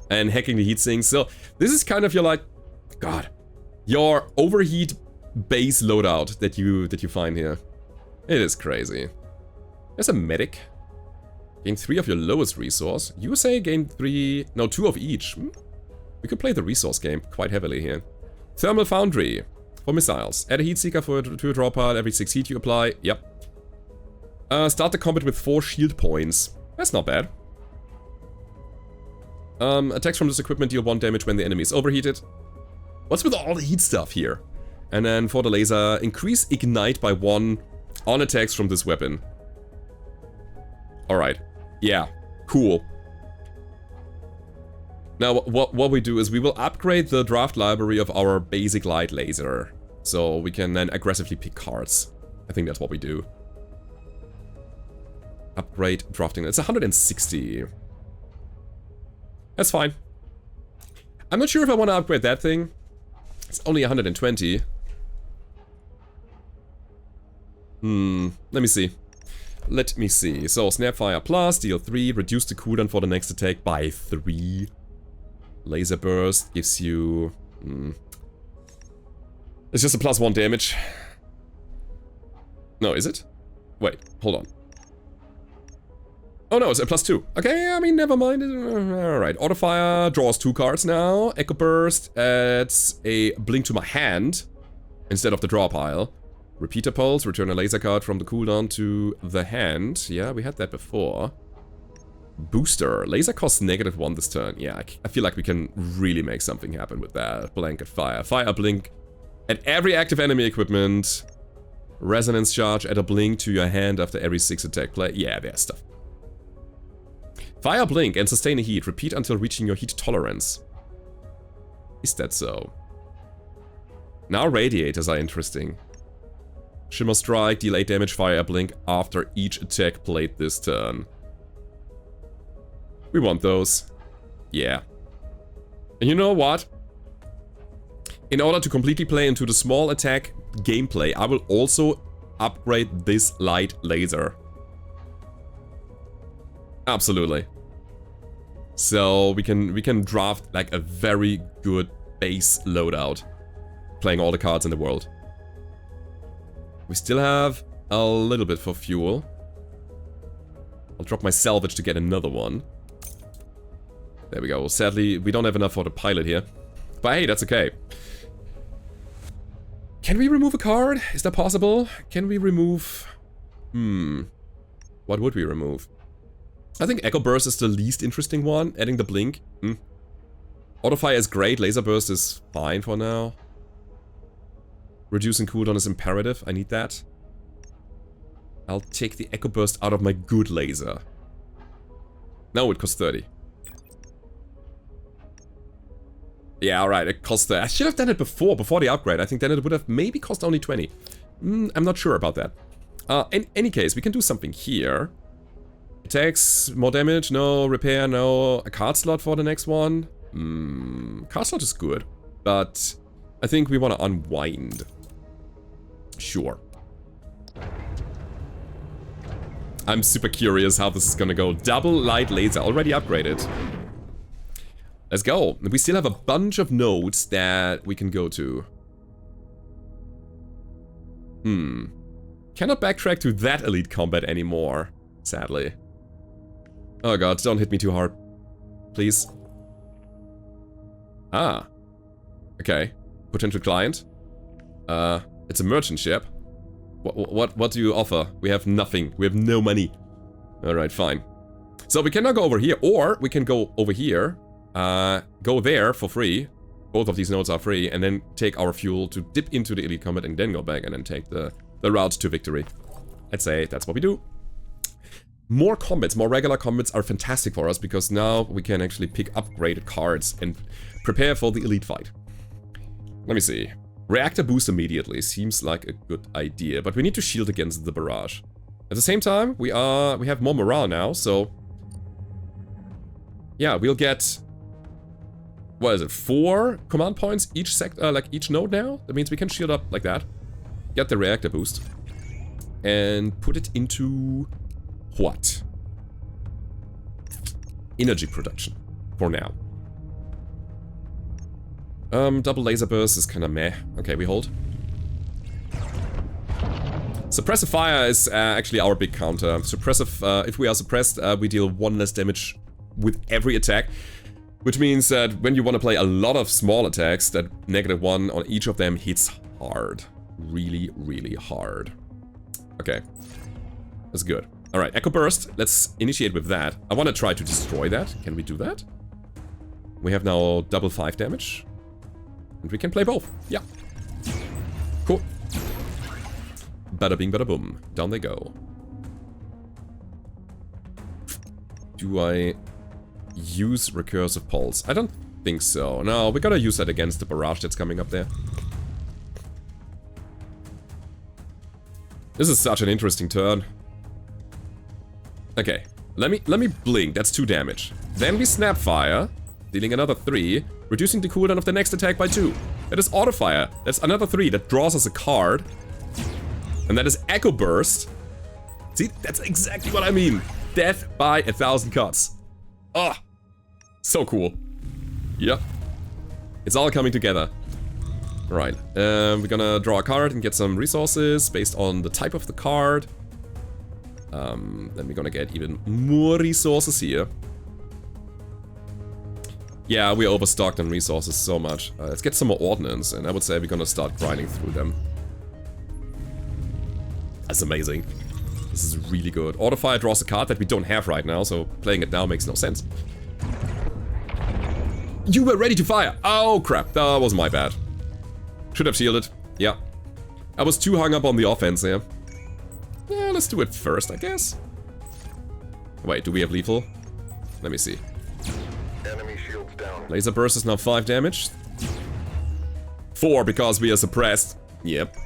And hacking the heat sinks. So, this is kind of your like... God. Your overheat base loadout that you find here. It is crazy. There's a medic. Gain 3 of your lowest resource. You say gain 3... No, 2 of each. We could play the resource game quite heavily here. Thermal Foundry. For missiles. Add a heat seeker to a draw pile every 6 heat you apply. Yep. Start the combat with 4 shield points. That's not bad. Attacks from this equipment deal 1 damage when the enemy is overheated. What's with all the heat stuff here? And then for the laser, increase ignite by 1 on attacks from this weapon. Alright. Yeah. Cool. Now, what we do is we will upgrade the draft library of our basic light laser. So we can then aggressively pick cards. I think that's what we do. Upgrade drafting. It's 160. That's fine. I'm not sure if I want to upgrade that thing. It's only 120. Let me see. Let me see. So, Snapfire plus, deal 3, reduce the cooldown for the next attack by 3. Laser Burst gives you... It's just a +1 damage. No, is it? Wait, hold on. Oh no, it's a +2. Okay, I mean, never mind. Alright, Autofire draws 2 cards now. Echo Burst adds a blink to my hand instead of the draw pile. Repeater Pulse, return a laser card from the cooldown to the hand. Yeah, we had that before. Booster, laser costs -1 this turn. Yeah, I feel like we can really make something happen with that. Blanket Fire. Fire Blink at every active enemy equipment. Resonance Charge, add a blink to your hand after every 6 attack play. Yeah, there's stuff. Fire Blink and sustain a heat. Repeat until reaching your heat tolerance. Is that so? Now Radiators are interesting. Shimmer Strike, deal 8 damage, Fire Blink after each attack played this turn. We want those. Yeah. And you know what? In order to completely play into the small attack gameplay, I will also upgrade this light laser. Absolutely. So we can draft like a very good base loadout, playing all the cards in the world. We still have a little bit for fuel. I'll drop my salvage to get another one. There we go. Sadly, we don't have enough for the pilot here. But hey, that's okay. Can we remove a card? Is that possible? Can we remove... What would we remove? I think Echo Burst is the least interesting one. Adding the blink. Autofire is great. Laser Burst is fine for now. Reducing cooldown is imperative. I need that. I'll take the Echo Burst out of my good laser. No, it costs 30. Yeah, alright, it costs... I should have done it before the upgrade. I think then it would have maybe cost only 20. I'm not sure about that. In any case, we can do something here. Attacks, more damage, no repair, no... A card slot for the next one. Card slot is good, but I think we want to unwind. Sure. I'm super curious how this is gonna go. Double light laser, already upgraded. Let's go. We still have a bunch of nodes that we can go to. Cannot backtrack to that elite combat anymore, sadly. Oh god, don't hit me too hard. Please. Ah. Okay. Potential client. It's a merchant ship. What do you offer? We have nothing. We have no money. Alright, fine. So we can now go over here, or we can go over here. Go there for free. Both of these nodes are free, and then take our fuel to dip into the elite combat and then go back and then take the route to victory. I'd say that's what we do. More combats, more regular combats are fantastic for us because now we can actually pick upgraded cards and prepare for the elite fight. Let me see. Reactor boost immediately seems like a good idea, but we need to shield against the barrage. At the same time, we have more morale now, so yeah, we'll get, what is it, 4 command points each each node now. That means we can shield up like that, get the reactor boost, and put it into what? Energy production for now. Double laser burst is kind of meh. Okay, we hold. Suppressive fire is actually our big counter. Suppressive, if we are suppressed, we deal 1 less damage with every attack. Which means that when you want to play a lot of small attacks, that -1 on each of them hits hard. Really, really hard. Okay. That's good. Alright, Echo Burst. Let's initiate with that. I want to try to destroy that. Can we do that? We have now double 5 damage. And we can play both. Yeah. Cool. Bada bing, bada boom. Down they go. Do I use Recursive Pulse? I don't think so. No, we gotta use that against the barrage that's coming up there. This is such an interesting turn. Okay. Let me blink. That's 2 damage. Then we Snapfire, dealing another 3. Reducing the cooldown of the next attack by 2. That is Autofire. That's another 3. That draws us a card. And that is Echo Burst. See, that's exactly what I mean. Death by 1,000 cuts. Oh, so cool. Yep. It's all coming together. Alright, we're gonna draw a card and get some resources based on the type of the card. Then we're gonna get even more resources here. Yeah, we're overstocked on resources so much. Let's get some more ordnance, and I would say we're gonna start grinding through them. That's amazing. This is really good. Autofire draws a card that we don't have right now, so playing it now makes no sense. You were ready to fire! Oh crap, that was my bad. Should have shielded. Yeah. I was too hung up on the offense there. Yeah, let's do it first, I guess. Wait, do we have lethal? Let me see. Enemy shields down. Laser burst is now 5 damage. 4 because we are suppressed. Yep.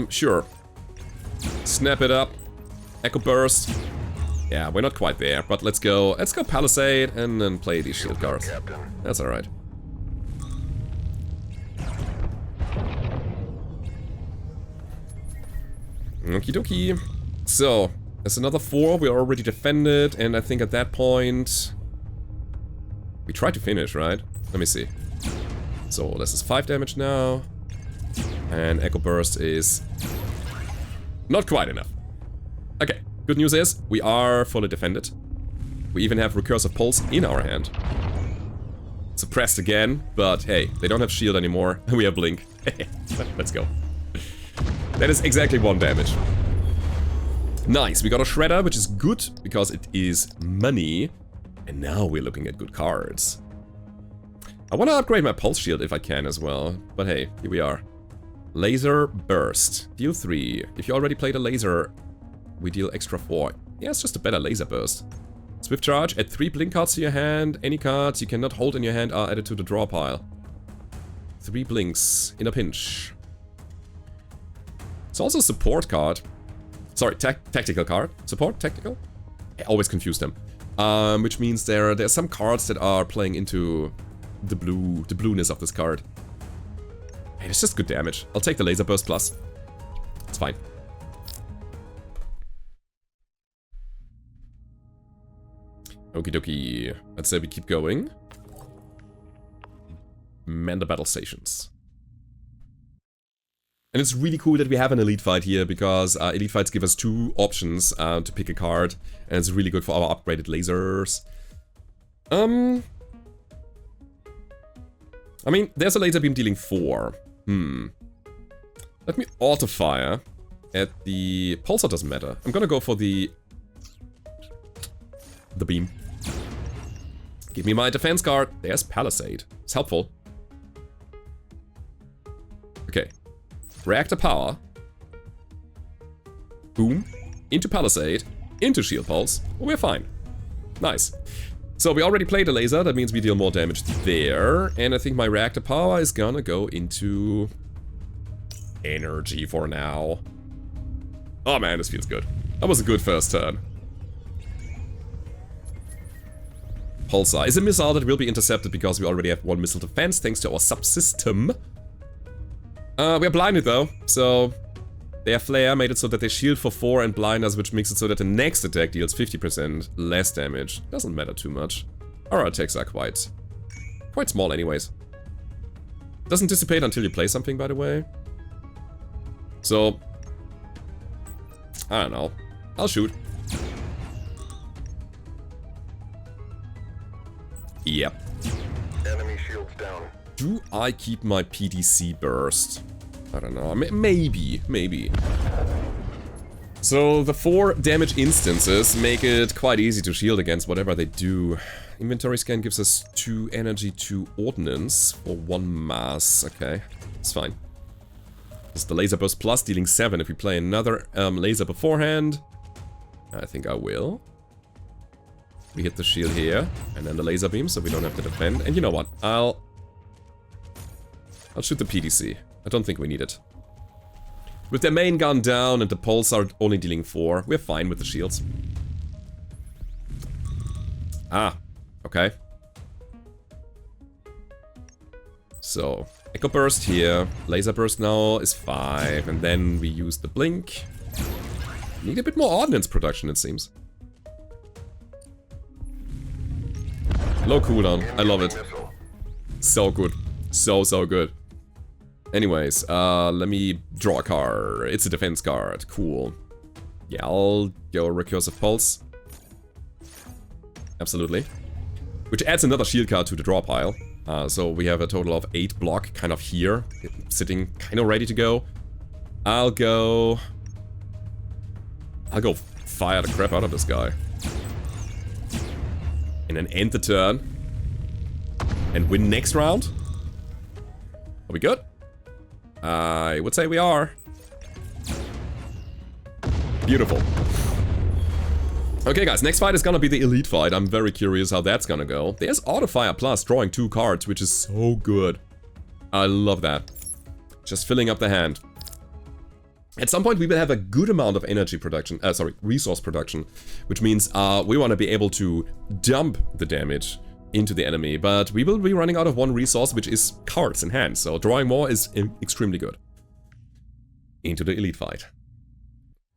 Sure. Snap it up. Echo burst. Yeah, we're not quite there, but let's go Palisade and then play these shield cards. That's alright. Okie dokie. So, there's another 4, we're already defended, and I think at that point... We tried to finish, right? Let me see. So, this is 5 damage now. And Echo Burst is... not quite enough. Okay, good news is, we are fully defended. We even have Recursive Pulse in our hand. Suppressed again, but hey, they don't have shield anymore, and we have Blink. Let's go. That is exactly 1 damage. Nice, we got a Shredder, which is good, because it is money. And now we're looking at good cards. I want to upgrade my Pulse Shield if I can as well. But hey, here we are. Laser Burst. Deal 3. If you already played a laser, we deal extra 4. Yeah, it's just a better Laser Burst. Swift Charge, add 3 blink cards to your hand. Any cards you cannot hold in your hand are added to the draw pile. 3 blinks in a pinch. It's also a support card. Sorry, tactical card. Support? Tactical? I always confuse them. Which means there are some cards that are playing into the blueness of this card. Hey, it's just good damage. I'll take the Laser Burst plus. It's fine. Okie dokie. Let's say we keep going. Man the battle stations. And it's really cool that we have an elite fight here, because elite fights give us 2 options to pick a card, and it's really good for our upgraded lasers. I mean, there's a laser beam dealing 4. Let me auto-fire at the... Pulsar doesn't matter. I'm gonna go for the beam. Give me my defense card. There's Palisade. It's helpful. Okay. Reactor power. Boom. Into Palisade. Into Shield Pulse. We're fine. Nice. So we already played a laser. That means we deal more damage there. And I think my Reactor power is gonna go into... energy for now. Oh man, this feels good. That was a good first turn. Pulsar is a missile that will be intercepted because we already have 1 missile defense thanks to our subsystem. We're blinded though, so their flare made it so that they shield for 4 and blind us, which makes it so that the next attack deals 50% less damage. Doesn't matter too much. Our attacks are quite small anyways. Doesn't dissipate until you play something, by the way. So, I don't know. I'll shoot. Yep. Enemy shields down. Do I keep my PDC burst? I don't know. Maybe. So the 4 damage instances make it quite easy to shield against whatever they do. Inventory scan gives us 2 energy, 2 ordnance for 1 mass. Okay, it's fine. This is the laser burst plus, dealing 7. If we play another laser beforehand, I think I will. We hit the shield here, and then the laser beam, so we don't have to defend. And you know what? I'll shoot the PDC. I don't think we need it. With their main gun down and the pulsar only dealing 4, we're fine with the shields. Ah, okay. So, Echo Burst here. Laser Burst now is 5. And then we use the Blink. Need a bit more ordnance production, it seems. Low cooldown. I love it. So good. So good. Anyways, let me draw a card. It's a defense card. Cool. Yeah, I'll go Recursive Pulse. Absolutely. Which adds another shield card to the draw pile. So we have a total of 8 block kind of here. Sitting kind of ready to go. I'll go fire the crap out of this guy. And then end the turn. And win next round. Are we good? I would say we are. Beautiful. Okay guys, next fight is gonna be the elite fight. I'm very curious how that's gonna go. There's Auto Fire Plus, drawing 2 cards, which is so good. I love that. Just filling up the hand. At some point we will have a good amount of energy production, resource production, which means we want to be able to dump the damage into the enemy, but we will be running out of one resource, which is cards in hand, so drawing more is extremely good. Into the elite fight.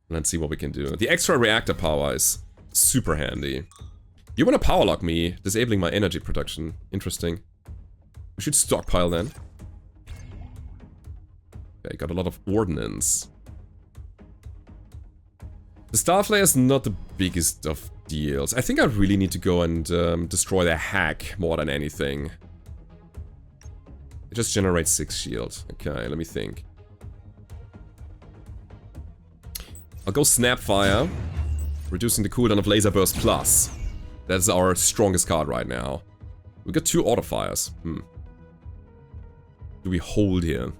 Let's see what we can do. The extra reactor power is super handy. You want to power lock me, disabling my energy production. Interesting. We should stockpile then. Okay, got a lot of ordnance. The Starflare is not the biggest of deals. I think I really need to go and destroy their hack more than anything. It just generates 6 shield. Okay, let me think. I'll go Snapfire, reducing the cooldown of Laser Burst Plus. That's our strongest card right now. We got 2 Auto Fires. Do we hold here?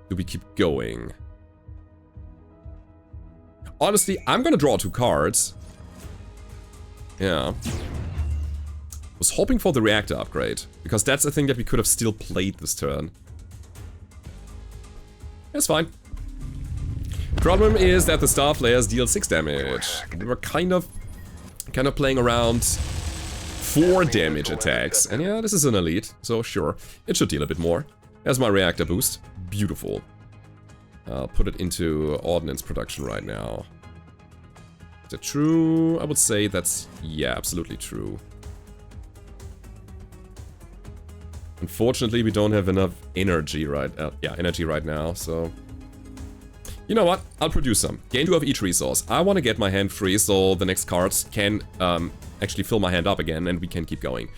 Do we keep going? Honestly, I'm gonna draw 2 cards. Yeah. Was hoping for the Reactor upgrade, because that's a thing that we could have still played this turn. That's fine. Problem is that the Starflares deal 6 damage. We were kind of playing around 4 damage attacks. And yeah, this is an elite, so sure, it should deal a bit more. There's my Reactor boost. Beautiful. I'll put it into ordnance production right now. Is that true? I would say that's, yeah, absolutely true. Unfortunately, we don't have enough energy right now, so... You know what? I'll produce some. Gain 2 of each resource. I want to get my hand free so the next cards can actually fill my hand up again and we can keep going.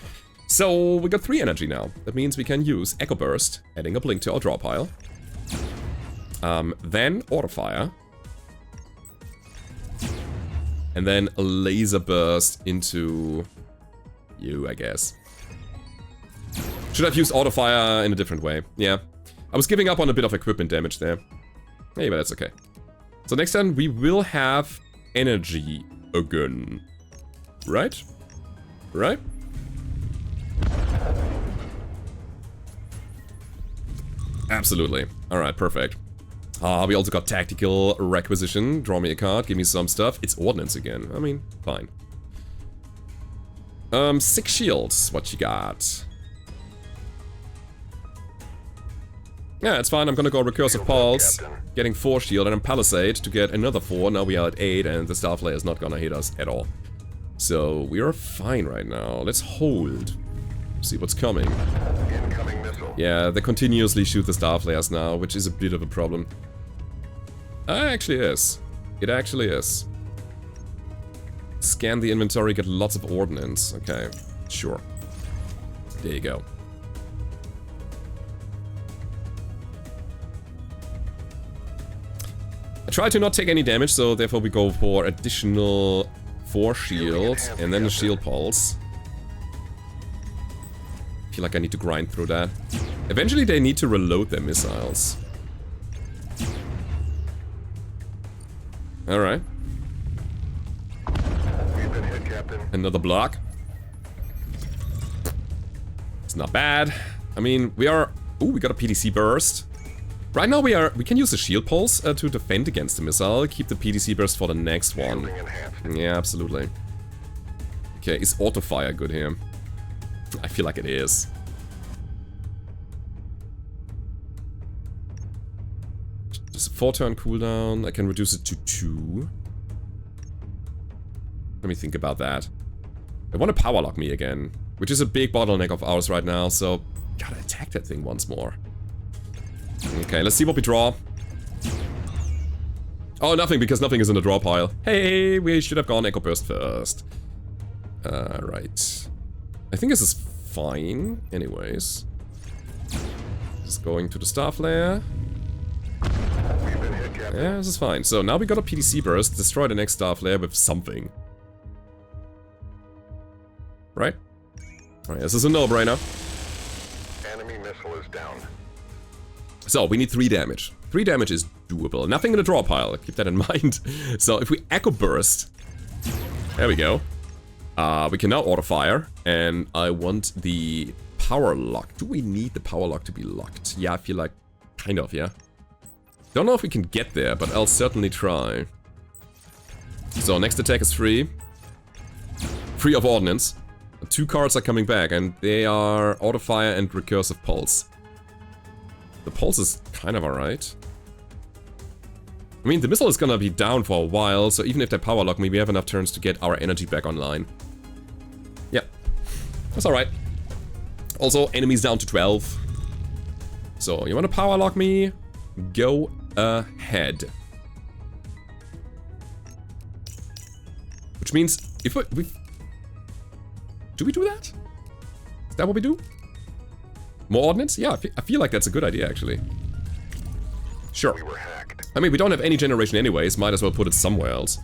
So we got 3 energy now. That means we can use Echo Burst, adding a blink to our draw pile. Then Auto Fire. And then a Laser Burst into you, I guess. Should have used Auto Fire in a different way. Yeah. I was giving up on a bit of equipment damage there. Hey, but that's okay. So next time we will have energy again. Right? Right? Absolutely. Alright, perfect. We also got Tactical Requisition. Draw me a card, give me some stuff. It's Ordnance again. I mean, fine. 6 shields. What you got? Yeah, it's fine. I'm gonna go Recursive Pulse, getting 4 shield, and then Palisade to get another 4. Now we are at 8, and the Starflare is not gonna hit us at all. So we are fine right now. Let's hold. See what's coming. Incoming missile. Yeah, they continuously shoot the Starflares now, which is a bit of a problem. It actually is. It actually is. Scan the inventory, get lots of ordnance. Okay, sure. There you go. I try to not take any damage, so therefore we go for additional 4 shield and then the shield pulse. I feel like I need to grind through that. Eventually they need to reload their missiles. Alright. We've been hit, Captain. Another block. It's not bad. I mean, we are... Ooh, we got a PDC burst. Right now we can use the shield pulse to defend against the missile. Keep the PDC burst for the next one. Yeah, absolutely. Okay, is auto fire good here? I feel like it is. 4-turn cooldown. I can reduce it to 2. Let me think about that. They want to power lock me again, which is a big bottleneck of ours right now, so gotta attack that thing once more. Okay, let's see what we draw. Oh, nothing, because nothing is in the draw pile. Hey, we should have gone Echo Burst first. Right. I think this is fine, anyways. Just going to the Star Flare. Yeah, this is fine. So now we got a PDC burst, destroy the next Star Flare with something. Right? Alright, this is a no-brainer. Enemy missile is down. So, we need 3 damage. 3 damage is doable. Nothing in the draw pile, keep that in mind. So, if we Echo Burst... There we go. We can now auto-fire, and I want the power lock. Do we need the power lock to be locked? Yeah, I feel like... Kind of, yeah. Don't know if we can get there, but I'll certainly try. So, next attack is free. Free of ordnance. 2 cards are coming back, and they are auto-fire and recursive pulse. The pulse is kind of alright. I mean, the missile is gonna be down for a while, so even if they power lock me, we have enough turns to get our energy back online. Yeah, that's alright. Also, enemies down to 12. So, you wanna power lock me? Go ahead. Which means, if we... Do we do that? Is that what we do? More ordnance? Yeah, I feel like that's a good idea, actually. Sure. We were hacked. I mean, we don't have any generation anyways, might as well put it somewhere else.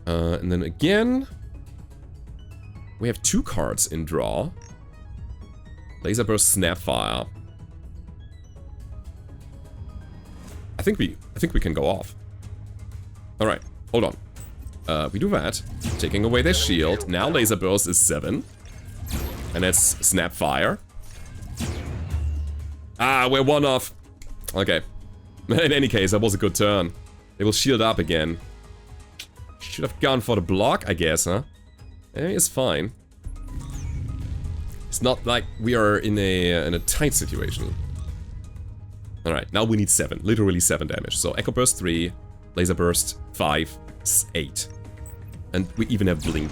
And then again... We have 2 cards in draw. Laser Burst, Snapfire. I think we can go off. Alright, hold on. We do that. Taking away their shield. Now Laser Burst is 7. And that's Snapfire. Ah, we're 1 off. Okay. In any case, that was a good turn. They will shield up again. Should have gone for the block, I guess, huh? It's fine. It's not like we are in a tight situation. Alright, now we need 7. Literally 7 damage. So Echo Burst 3, Laser Burst 5, 8. And we even have Blink.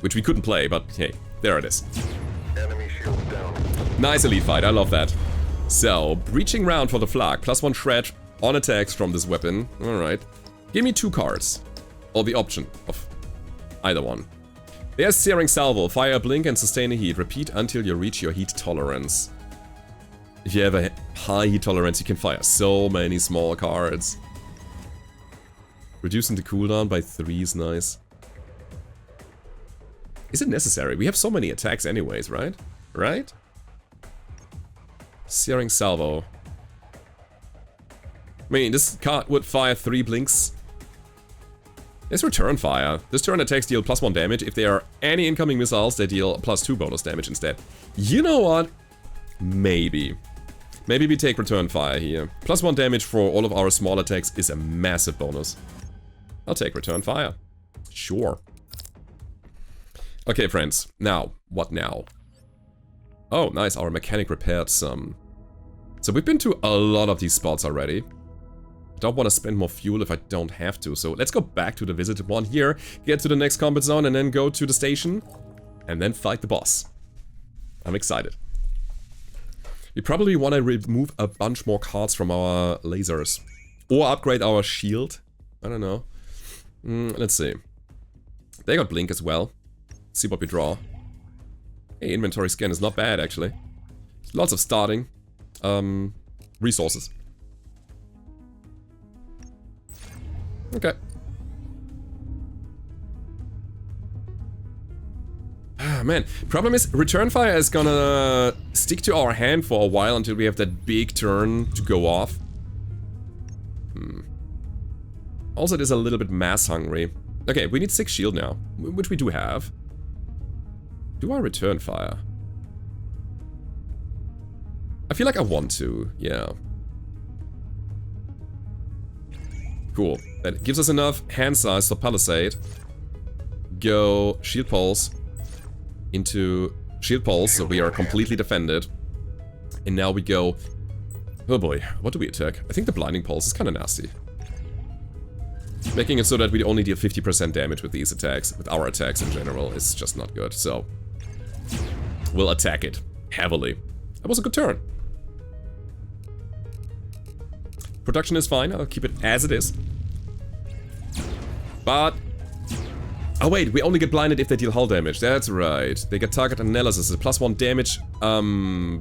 Which we couldn't play, but hey, there it is. Enemy shields down. Nice elite fight, I love that. So, breaching round for the flag, +1 shred on attacks from this weapon. Alright. Give me 2 cards. Or the option of either one. There's Searing Salvo, fire a blink and sustain a heat. Repeat until you reach your heat tolerance. If you have a high heat tolerance, you can fire so many small cards. Reducing the cooldown by 3 is nice. Is it necessary? We have so many attacks anyways, right? Right? Searing Salvo. I mean, this card would fire 3 blinks. There's Return Fire. This turn attacks deal +1 damage. If there are any incoming missiles, they deal +2 bonus damage instead. You know what? Maybe. Maybe we take Return Fire here. +1 damage for all of our small attacks is a massive bonus. I'll take Return Fire. Sure. Okay, friends. Now, what now? Oh, nice. Our mechanic repaired some. So we've been to a lot of these spots already. Don't want to spend more fuel if I don't have to. So let's go back to the visited one here, get to the next combat zone, and then go to the station. And then fight the boss. I'm excited. We probably want to remove a bunch more cards from our lasers. Or upgrade our shield. I don't know. Let's see. They got Blink as well. See what we draw. Hey, inventory scan is not bad, actually. Lots of starting resources. Okay. Ah, man. Problem is, Return Fire is gonna stick to our hand for a while until we have that big turn to go off. Also, it is a little bit mass hungry. Okay, we need 6 shield now, which we do have. Do I Return Fire? I feel like I want to, yeah. Cool. That gives us enough hand size for Palisade. Go Shield Pulse into Shield Pulse, so we are completely defended. And now we go Oh boy, what do we attack? I think the blinding pulse is kind of nasty. Making it so that we only deal 50% damage with these attacks, with our attacks in general, is just not good, so... we'll attack it heavily. That was a good turn. Production is fine, I'll keep it as it is. But... oh wait, we only get blinded if they deal hull damage. That's right. They get target analysis, a +1 damage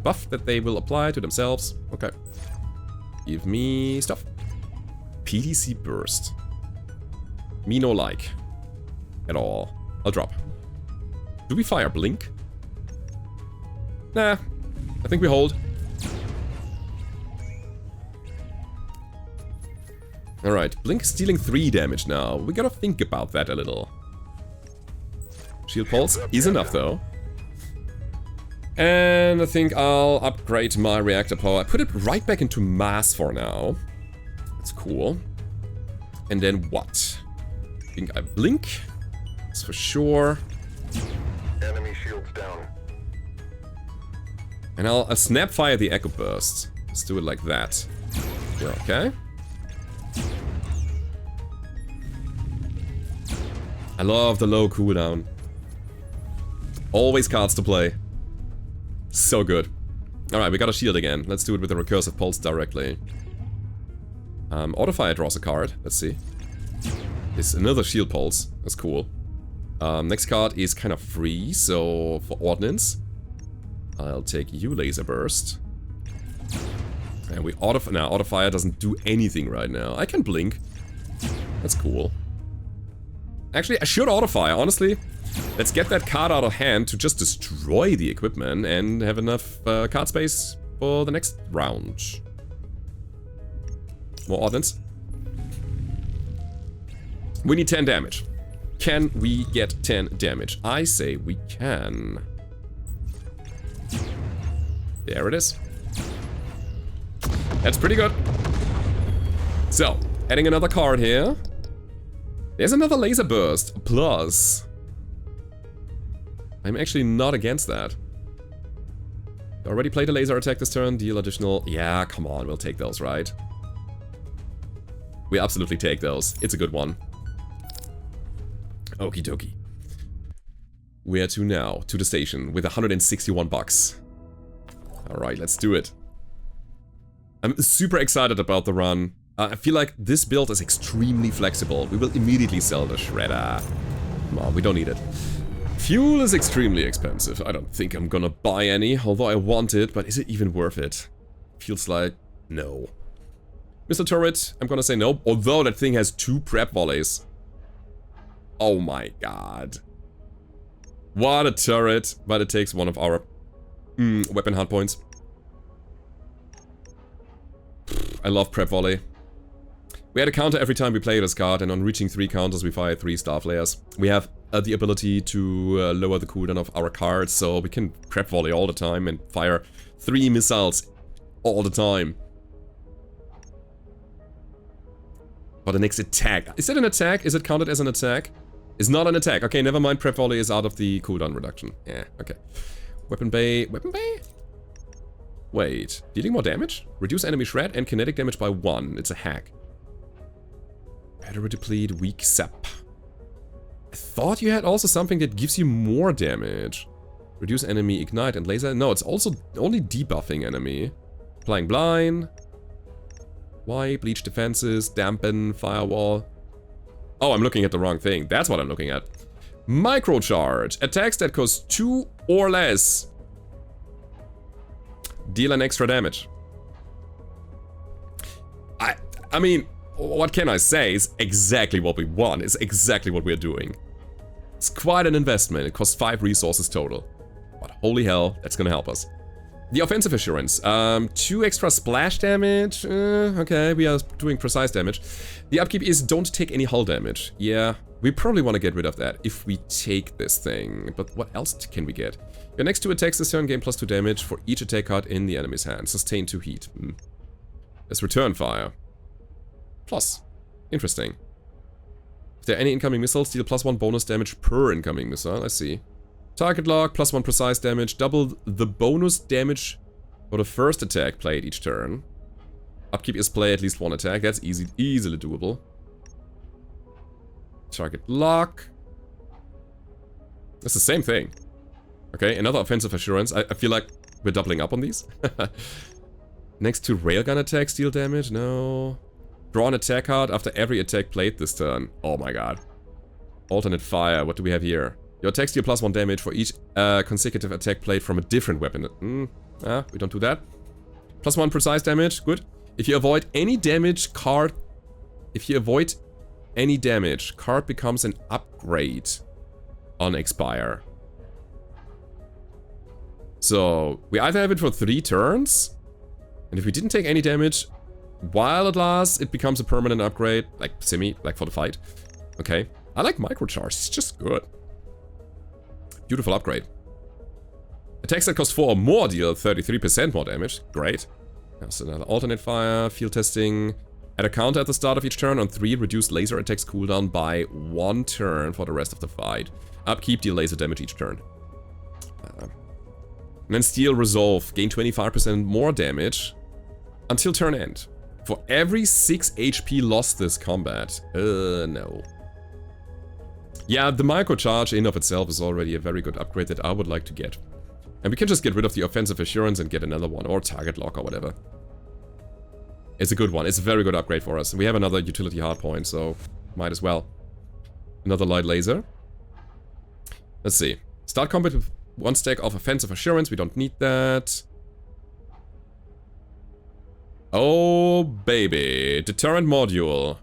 buff that they will apply to themselves. Okay. Give me stuff. PDC burst. Me no like. At all. I'll drop. Do we fire blink? Nah. I think we hold. Alright, Blink's dealing 3 damage now. We gotta think about that a little. Shield Pulse is enough though. And I think I'll upgrade my reactor power. I put it right back into mass for now. That's cool. And then what? I think I blink. That's for sure. Enemy shields down. And I'll snap fire the Echo Burst. Let's do it like that. Yeah, okay. I love the low cooldown. Always cards to play. So good. Alright, we got a shield again. Let's do it with the recursive pulse directly. Autofire draws a card. Let's see. It's another shield pulse. That's cool. Next card is kind of free, so for ordnance, I'll take you, Laser Burst. And we autofire doesn't do anything right now. I can blink. That's cool. Actually, I should autofire, honestly. Let's get that card out of hand to just destroy the equipment and have enough card space for the next round. More ordnance. We need 10 damage. Can we get 10 damage? I say we can. There it is. That's pretty good. So, adding another card here. There's another laser burst. Plus. I'm actually not against that. Already played a laser attack this turn. Deal additional. Yeah, come on. We'll take those, right? We absolutely take those. It's a good one. Okie dokie. Where to now? To the station with 161 bucks. Alright, let's do it. I'm super excited about the run. I feel like this build is extremely flexible. We will immediately sell the shredder. Come on, we don't need it. Fuel is extremely expensive. I don't think I'm gonna buy any, although I want it, but is it even worth it? Feels like no. Missile turret, I'm gonna say no, although that thing has 2 prep volleys. Oh my god. What a turret, but it takes one of our weapon hard points. I love prep volley. We had a counter every time we play this card, and on reaching 3 counters we fire 3 star flares. We have the ability to lower the cooldown of our cards, so we can prep volley all the time and fire 3 missiles all the time. For the next attack. Is it an attack? Is it counted as an attack? It's not an attack. Okay, never mind. Prep volley is out of the cooldown reduction. Yeah, okay. Weapon bay. Weapon bay? Wait. Dealing more damage? Reduce enemy shred and kinetic damage by 1. It's a hack. Battery deplete, weak sap. I thought you had also something that gives you more damage. Reduce enemy ignite and laser. No, it's also only debuffing enemy. Applying blind. Why? Bleach defenses, dampen, firewall. Oh, I'm looking at the wrong thing. That's what I'm looking at. Microcharge. Attacks that cost 2 or less deal an extra damage. I mean, what can I say? It's exactly what we want. It's exactly what we're doing. It's quite an investment. It costs 5 resources total. But holy hell, that's gonna help us. The offensive assurance. 2 extra splash damage. Okay, we are doing precise damage. The upkeep is don't take any hull damage. Yeah, we probably want to get rid of that if we take this thing. But what else can we get? Your next 2 attacks this turn gain +2 damage for each attack card in the enemy's hand. Sustain 2 heat. There's return fire. Plus. Interesting. If there are any incoming missiles, deal +1 bonus damage per incoming missile. I see. Target lock, +1 precise damage, double the bonus damage for the first attack played each turn. Upkeep is play at least one attack. That's easily doable. Target lock. It's the same thing. Okay, another offensive assurance. I feel like we're doubling up on these. Next to railgun attack, steal damage? No. Draw an attack card after every attack played this turn. Oh my god. Alternate fire. What do we have here? Your attacks deal +1 damage for each consecutive attack played from a different weapon. We don't do that. +1 precise damage. Good. If you avoid any damage, card becomes an upgrade on Expire. So, we either have it for 3 turns, and if we didn't take any damage, while it lasts, it becomes a permanent upgrade, like like for the fight. Okay. I like microcharge, it's just good. Beautiful upgrade. Attacks that cost 4 or more deal 33% more damage. Great. That's another alternate fire, field testing. Add a counter at the start of each turn. On 3, reduce laser attacks cooldown by 1 turn for the rest of the fight. Upkeep, deal laser damage each turn. And then Steel Resolve, gain 25% more damage until turn end. For every 6 HP lost this combat. No. Yeah, the microcharge in of itself is already a very good upgrade that I would like to get. And we can just get rid of the offensive assurance and get another one, or target lock or whatever. It's a good one, it's a very good upgrade for us. We have another utility hardpoint, so might as well. Another light laser. Let's see. Start combat with 1 stack of offensive assurance, we don't need that. Oh baby, deterrent module.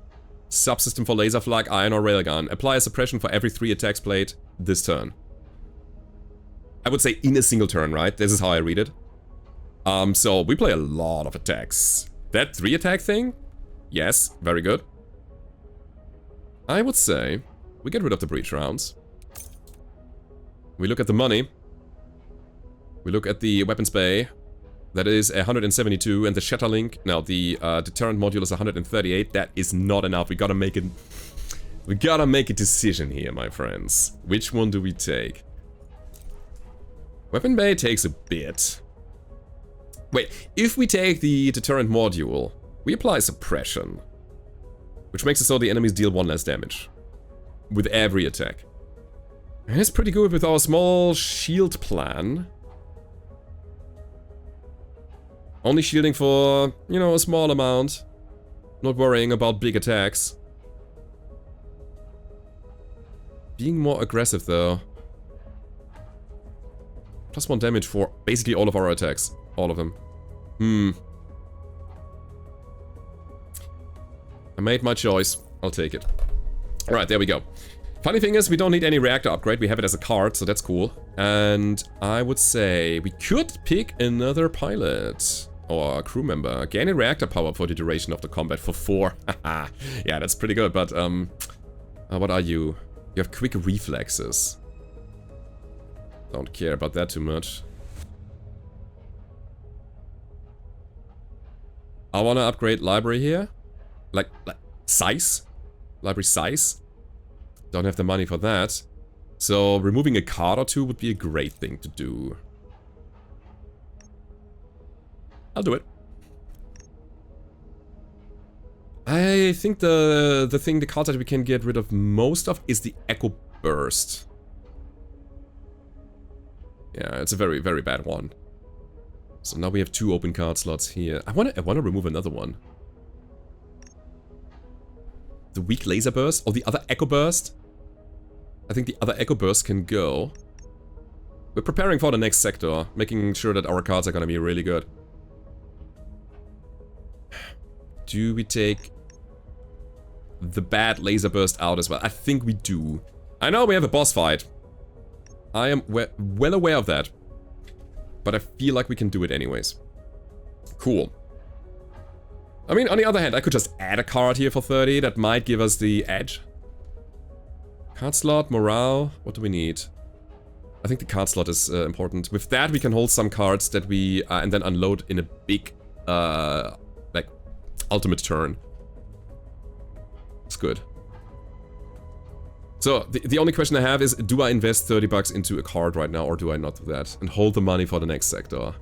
Subsystem for laser flag, iron or railgun. Apply a suppression for every 3 attacks played this turn. I would say in a single turn, right? This is how I read it. So we play a lot of attacks. That 3 attack thing? Yes, very good. I would say we get rid of the breach rounds. We look at the money. We look at the weapons bay. That is 172, and the Shatterlink, now the deterrent module is 138. That is not enough. We gotta make a decision here, my friends. Which one do we take? Weapon bay takes a bit. Wait, if we take the deterrent module, we apply suppression, which makes it so the enemies deal 1 less damage with every attack. And it's pretty good with our small shield plan. Only shielding for, you know, a small amount. Not worrying about big attacks. Being more aggressive though. +1 damage for basically all of our attacks. All of them. I made my choice. I'll take it. Alright, there we go. Funny thing is, we don't need any reactor upgrade. We have it as a card, so that's cool. And I would say we could pick another pilot. Or a crew member. Gain a reactor power for the duration of the combat for 4. Yeah, that's pretty good, but what are you? You have quick reflexes. Don't care about that too much. I wanna upgrade library here. Like size? Library size? Don't have the money for that. So removing a card or 2 would be a great thing to do. I'll do it. I think the card that we can get rid of most of is the Echo Burst. Yeah, it's a very, very bad one. So now we have 2 open card slots here. I wanna remove another one. The weak laser burst or the other Echo Burst. I think the other Echo Burst can go. We're preparing for the next sector, making sure that our cards are gonna be really good. Do we take the bad laser burst out as well? I think we do. I know we have a boss fight. I am well aware of that. But I feel like we can do it anyways. Cool. I mean, on the other hand, I could just add a card here for 30. That might give us the edge. Card slot, morale. What do we need? I think the card slot is important. With that, we can hold some cards that we... and then unload in a big... like... ultimate turn. It's good. So, the only question I have is, do I invest 30 bucks into a card right now, or do I not do that? And hold the money for the next sector.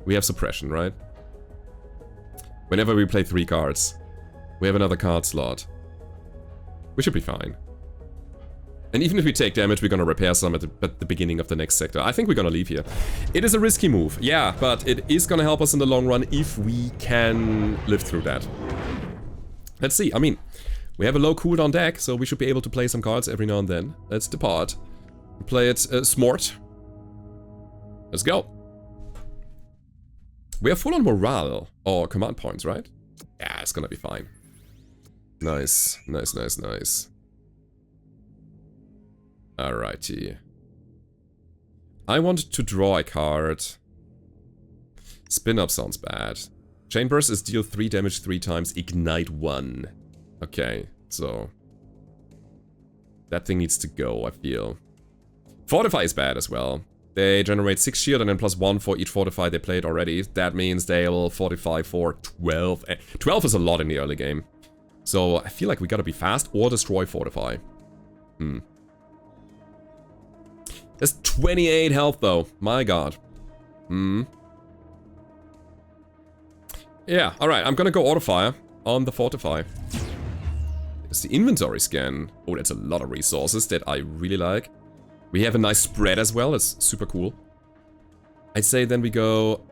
We have suppression, right? Whenever we play 3 cards, we have another card slot. We should be fine. And even if we take damage, we're gonna repair some at the beginning of the next sector. I think we're gonna leave here. It is a risky move, yeah, but it is gonna help us in the long run if we can live through that. Let's see, I mean, we have a low cooldown deck, so we should be able to play some cards every now and then. Let's depart. Play it smart. Let's go. We are full on morale, or command points, right? Yeah, it's gonna be fine. Nice, nice, nice, nice. Alrighty. I want to draw a card. Spin up sounds bad. Chain Burst is deal 3 damage 3 times, ignite 1. Okay, so... that thing needs to go, I feel. Fortify is bad as well. They generate 6 shield and then +1 for each fortify they played already. That means they'll fortify for 12. 12 is a lot in the early game. So I feel like we gotta be fast or destroy fortify. There's 28 health though. My god. Yeah, alright. I'm gonna go auto fire on the fortify. It's the inventory scan. Oh, that's a lot of resources that I really like. We have a nice spread as well. It's super cool. I'd say then we go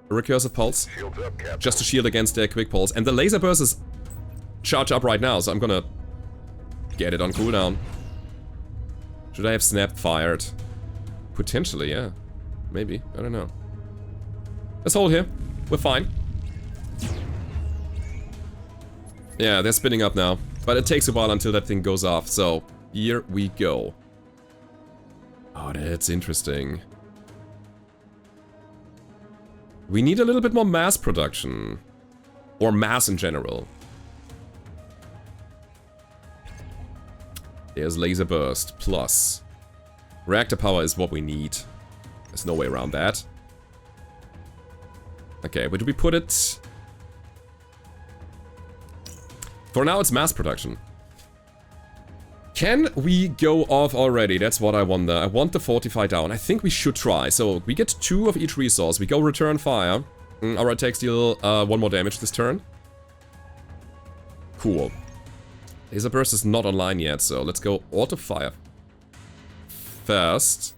a recursive pulse. Shields up, Captain. Just to shield against their quick pulse. And the laser burst is charged up right now, so I'm gonna get it on cooldown. Should I have snapped fired? Potentially, yeah. Maybe. I don't know. Let's hold here. We're fine. Yeah, they're spinning up now. But it takes a while until that thing goes off, so here we go. Oh, that's interesting. We need a little bit more mass production. Or mass in general. There's laser burst plus. Reactor power is what we need. There's no way around that. Okay, where do we put it? For now it's mass production. Can we go off already? That's what I wonder. I want the fortify down. I think we should try. So we get 2 of each resource. We go return fire. Our attacks deal 1 more damage this turn. Cool. Laser burst is not online yet, so let's go auto fire first.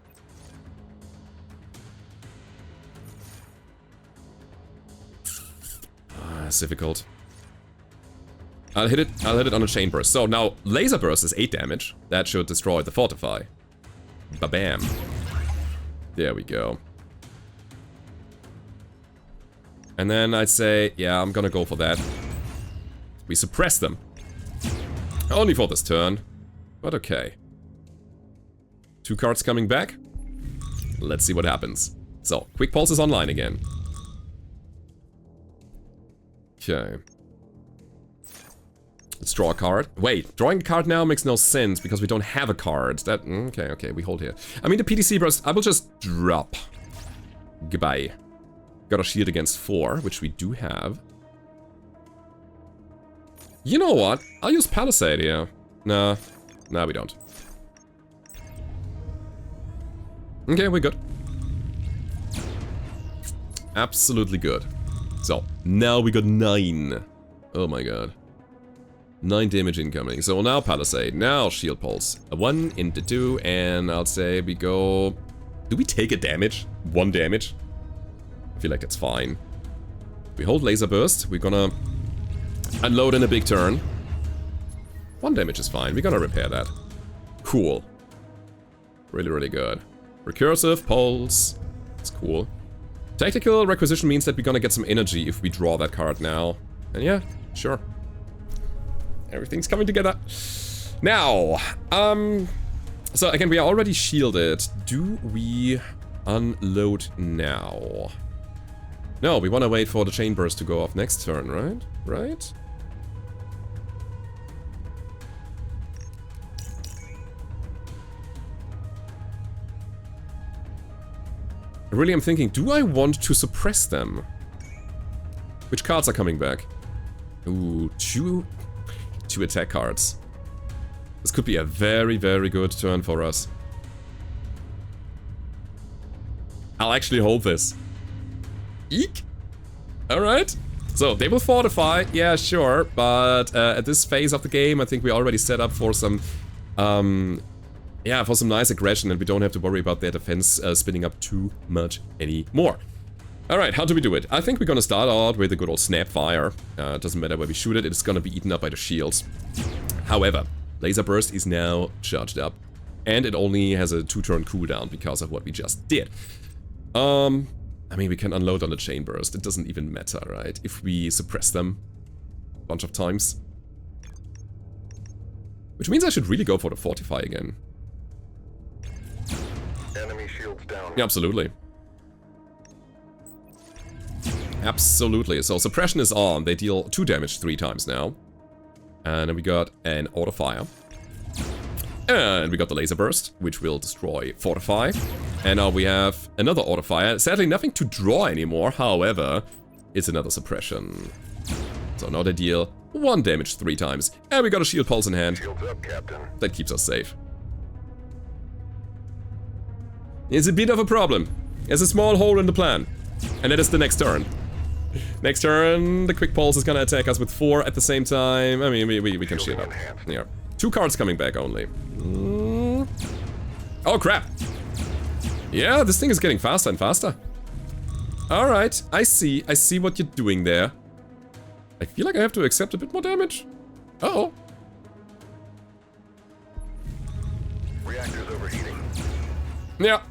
It's difficult. I'll hit it on a chain burst. So now laser burst is 8 damage. That should destroy the fortify. Ba-bam. There we go. And then I'd say, yeah, I'm gonna go for that. We suppress them. Only for this turn. But okay. 2 cards coming back. Let's see what happens. So, quick pulse is online again. Okay. Let's draw a card. Wait, drawing a card now makes no sense because we don't have a card. That okay, we hold here. I mean the PTC burst, I will just drop. Goodbye. Got a shield against 4, which we do have. You know what? I'll use Palisade here. Nah, we don't. Okay, we're good. Absolutely good. So, now we got 9. Oh my god. 9 damage incoming. So now Palisade, now Shield Pulse. 1 into 2, and I'll say we go... Do we take a damage? 1 damage? I feel like that's fine. We hold Laser Burst, we're gonna unload in a big turn. 1 damage is fine, we're gonna repair that. Cool. Really, really good. Recursive Pulse. That's cool. Tactical Requisition means that we're gonna get some energy if we draw that card now. And yeah, sure. Everything's coming together. Now, so again, we are already shielded. Do we unload now? No, we want to wait for the chain burst to go off next turn, right? Right? Really, I'm thinking, do I want to suppress them? Which cards are coming back? Ooh, two attack cards. This could be a very, very good turn for us. I'll actually hold this. Eek! Alright. So, they will fortify, yeah, sure, but at this phase of the game, I think we already set up for some, yeah, for some nice aggression, and we don't have to worry about their defense spinning up too much anymore. Alright, how do we do it? I think we're gonna start out with a good old snap fire. It doesn't matter where we shoot it, it's gonna be eaten up by the shields. However, laser burst is now charged up, and it only has a 2-turn cooldown because of what we just did. I mean, we can unload on the chain burst, it doesn't even matter, right? If we suppress them a bunch of times. Which means I should really go for the fortify again. Enemy shields down. Yeah, absolutely. Absolutely. So suppression is on. They deal 2 damage 3 times now. And then we got an auto fire. And we got the laser burst, which will destroy fortify. And now we have another auto fire. Sadly, nothing to draw anymore. However, it's another suppression. So now they deal 1 damage 3 times. And we got a shield pulse in hand. Shields up, Captain. That keeps us safe. It's a bit of a problem. There's a small hole in the plan. And that is the next turn. Next turn, the quick pulse is gonna attack us with 4 at the same time. I mean, we can shield up. Yeah. 2 cards coming back only. Oh, crap. Yeah, this thing is getting faster and faster. Alright, I see what you're doing there. I feel like I have to accept a bit more damage. Uh-oh. Reactor's overheating. Yeah.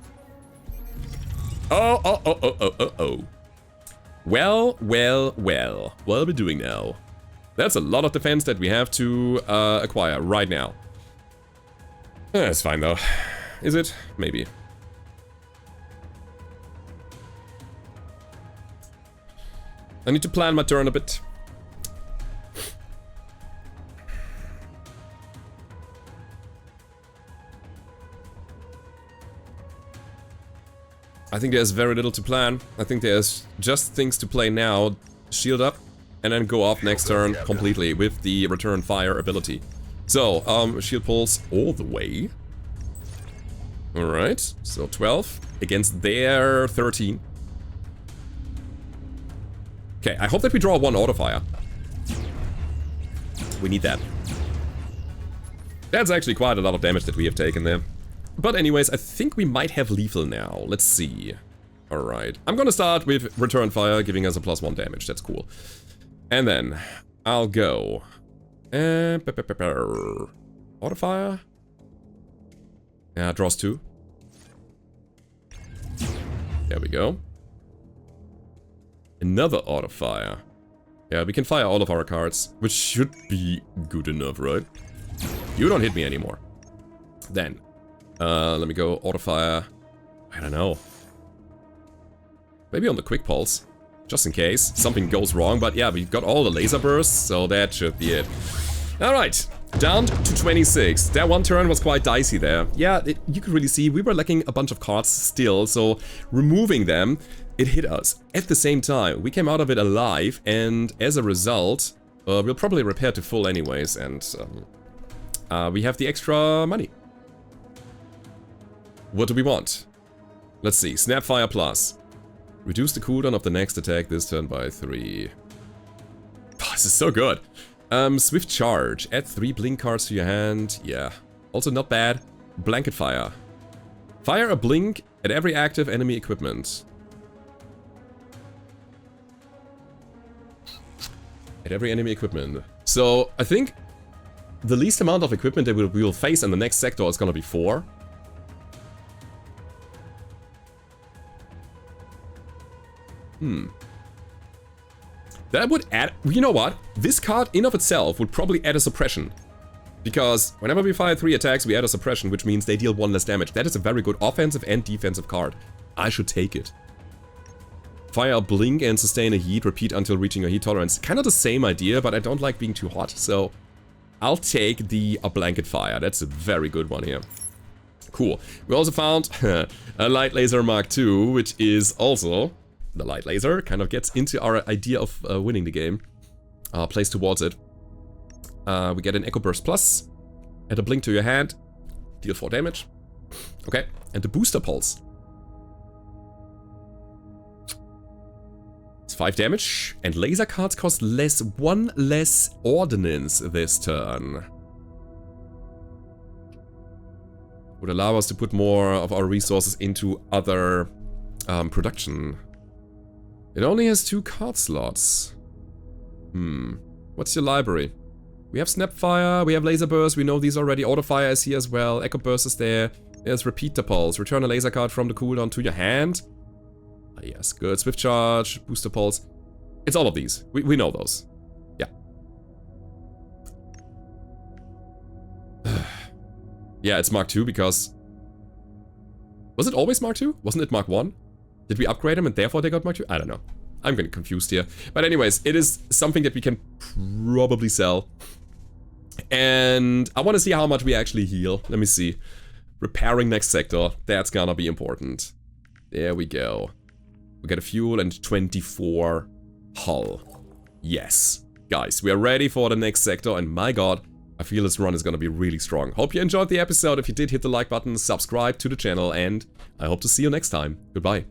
Oh. Well. What are we doing now? That's a lot of defense that we have to acquire right now. That's fine though. Is it? Maybe. I need to plan my turn a bit. I think there's very little to plan. I think there's just things to play now. Shield up, and then go off next turn completely with the return fire ability. So, shield pulse all the way. Alright, so 12 against their 13. Okay, I hope that we draw 1 auto fire. We need that. That's actually quite a lot of damage that we have taken there. But anyways, I think we might have lethal now. Let's see. Alright. I'm gonna start with return fire, giving us a +1 damage. That's cool. And then I'll go. Auto fire? Yeah, draws 2. There we go. Another auto fire. Yeah, we can fire all of our cards, which should be good enough, right? You don't hit me anymore. Then. Let me go auto fire. I don't know. Maybe on the quick pulse. Just in case something goes wrong. But yeah, we've got all the laser bursts, so that should be it. Alright, down to 26. That one turn was quite dicey there. Yeah, you could really see we were lacking a bunch of cards still, so removing them, it hit us. At the same time, we came out of it alive, and as a result, we'll probably repair to full anyways, and we have the extra money. What do we want? Let's see, Snapfire Plus. Reduce the cooldown of the next attack this turn by 3. Oh, this is so good. Swift Charge. Add 3 blink cards to your hand. Yeah. Also not bad. Blanket Fire. Fire a blink at every active enemy equipment. At every enemy equipment. So, I think the least amount of equipment that we will face in the next sector is gonna be 4. That would add... You know what? This card in of itself would probably add a suppression. Because whenever we fire 3 attacks, we add a suppression, which means they deal 1 less damage. That is a very good offensive and defensive card. I should take it. Fire a blink and sustain a heat. Repeat until reaching a heat tolerance. Kind of the same idea, but I don't like being too hot. So I'll take the blanket fire. That's a very good one here. Cool. We also found a light laser Mark II, which is also... The light laser kind of gets into our idea of winning the game. Plays towards it. We get an Echo Burst Plus. Add a blink to your hand. Deal 4 damage. Okay, and the Booster Pulse. It's 5 damage. And laser cards cost less, 1 less ordnance this turn. Would allow us to put more of our resources into other production. It only has 2 card slots. What's your library? We have Snapfire, we have Laser Burst, we know these already. Autofire is here as well, Echo Burst is there. There's Repeater Pulse. Return a laser card from the cooldown to your hand. Ah, yes, good. Swift Charge, Booster Pulse. It's all of these. We know those. Yeah. Yeah, it's Mark II because... Was it always Mark II? Wasn't it Mark I? Did we upgrade them and therefore they got Mark II? I don't know. I'm getting confused here. But anyways, it is something that we can probably sell. And I want to see how much we actually heal. Let me see. Repairing next sector. That's gonna be important. There we go. We got a fuel and 24 hull. Yes. Guys, we are ready for the next sector. And my god, I feel this run is gonna be really strong. Hope you enjoyed the episode. If you did, hit the like button, subscribe to the channel, and I hope to see you next time. Goodbye.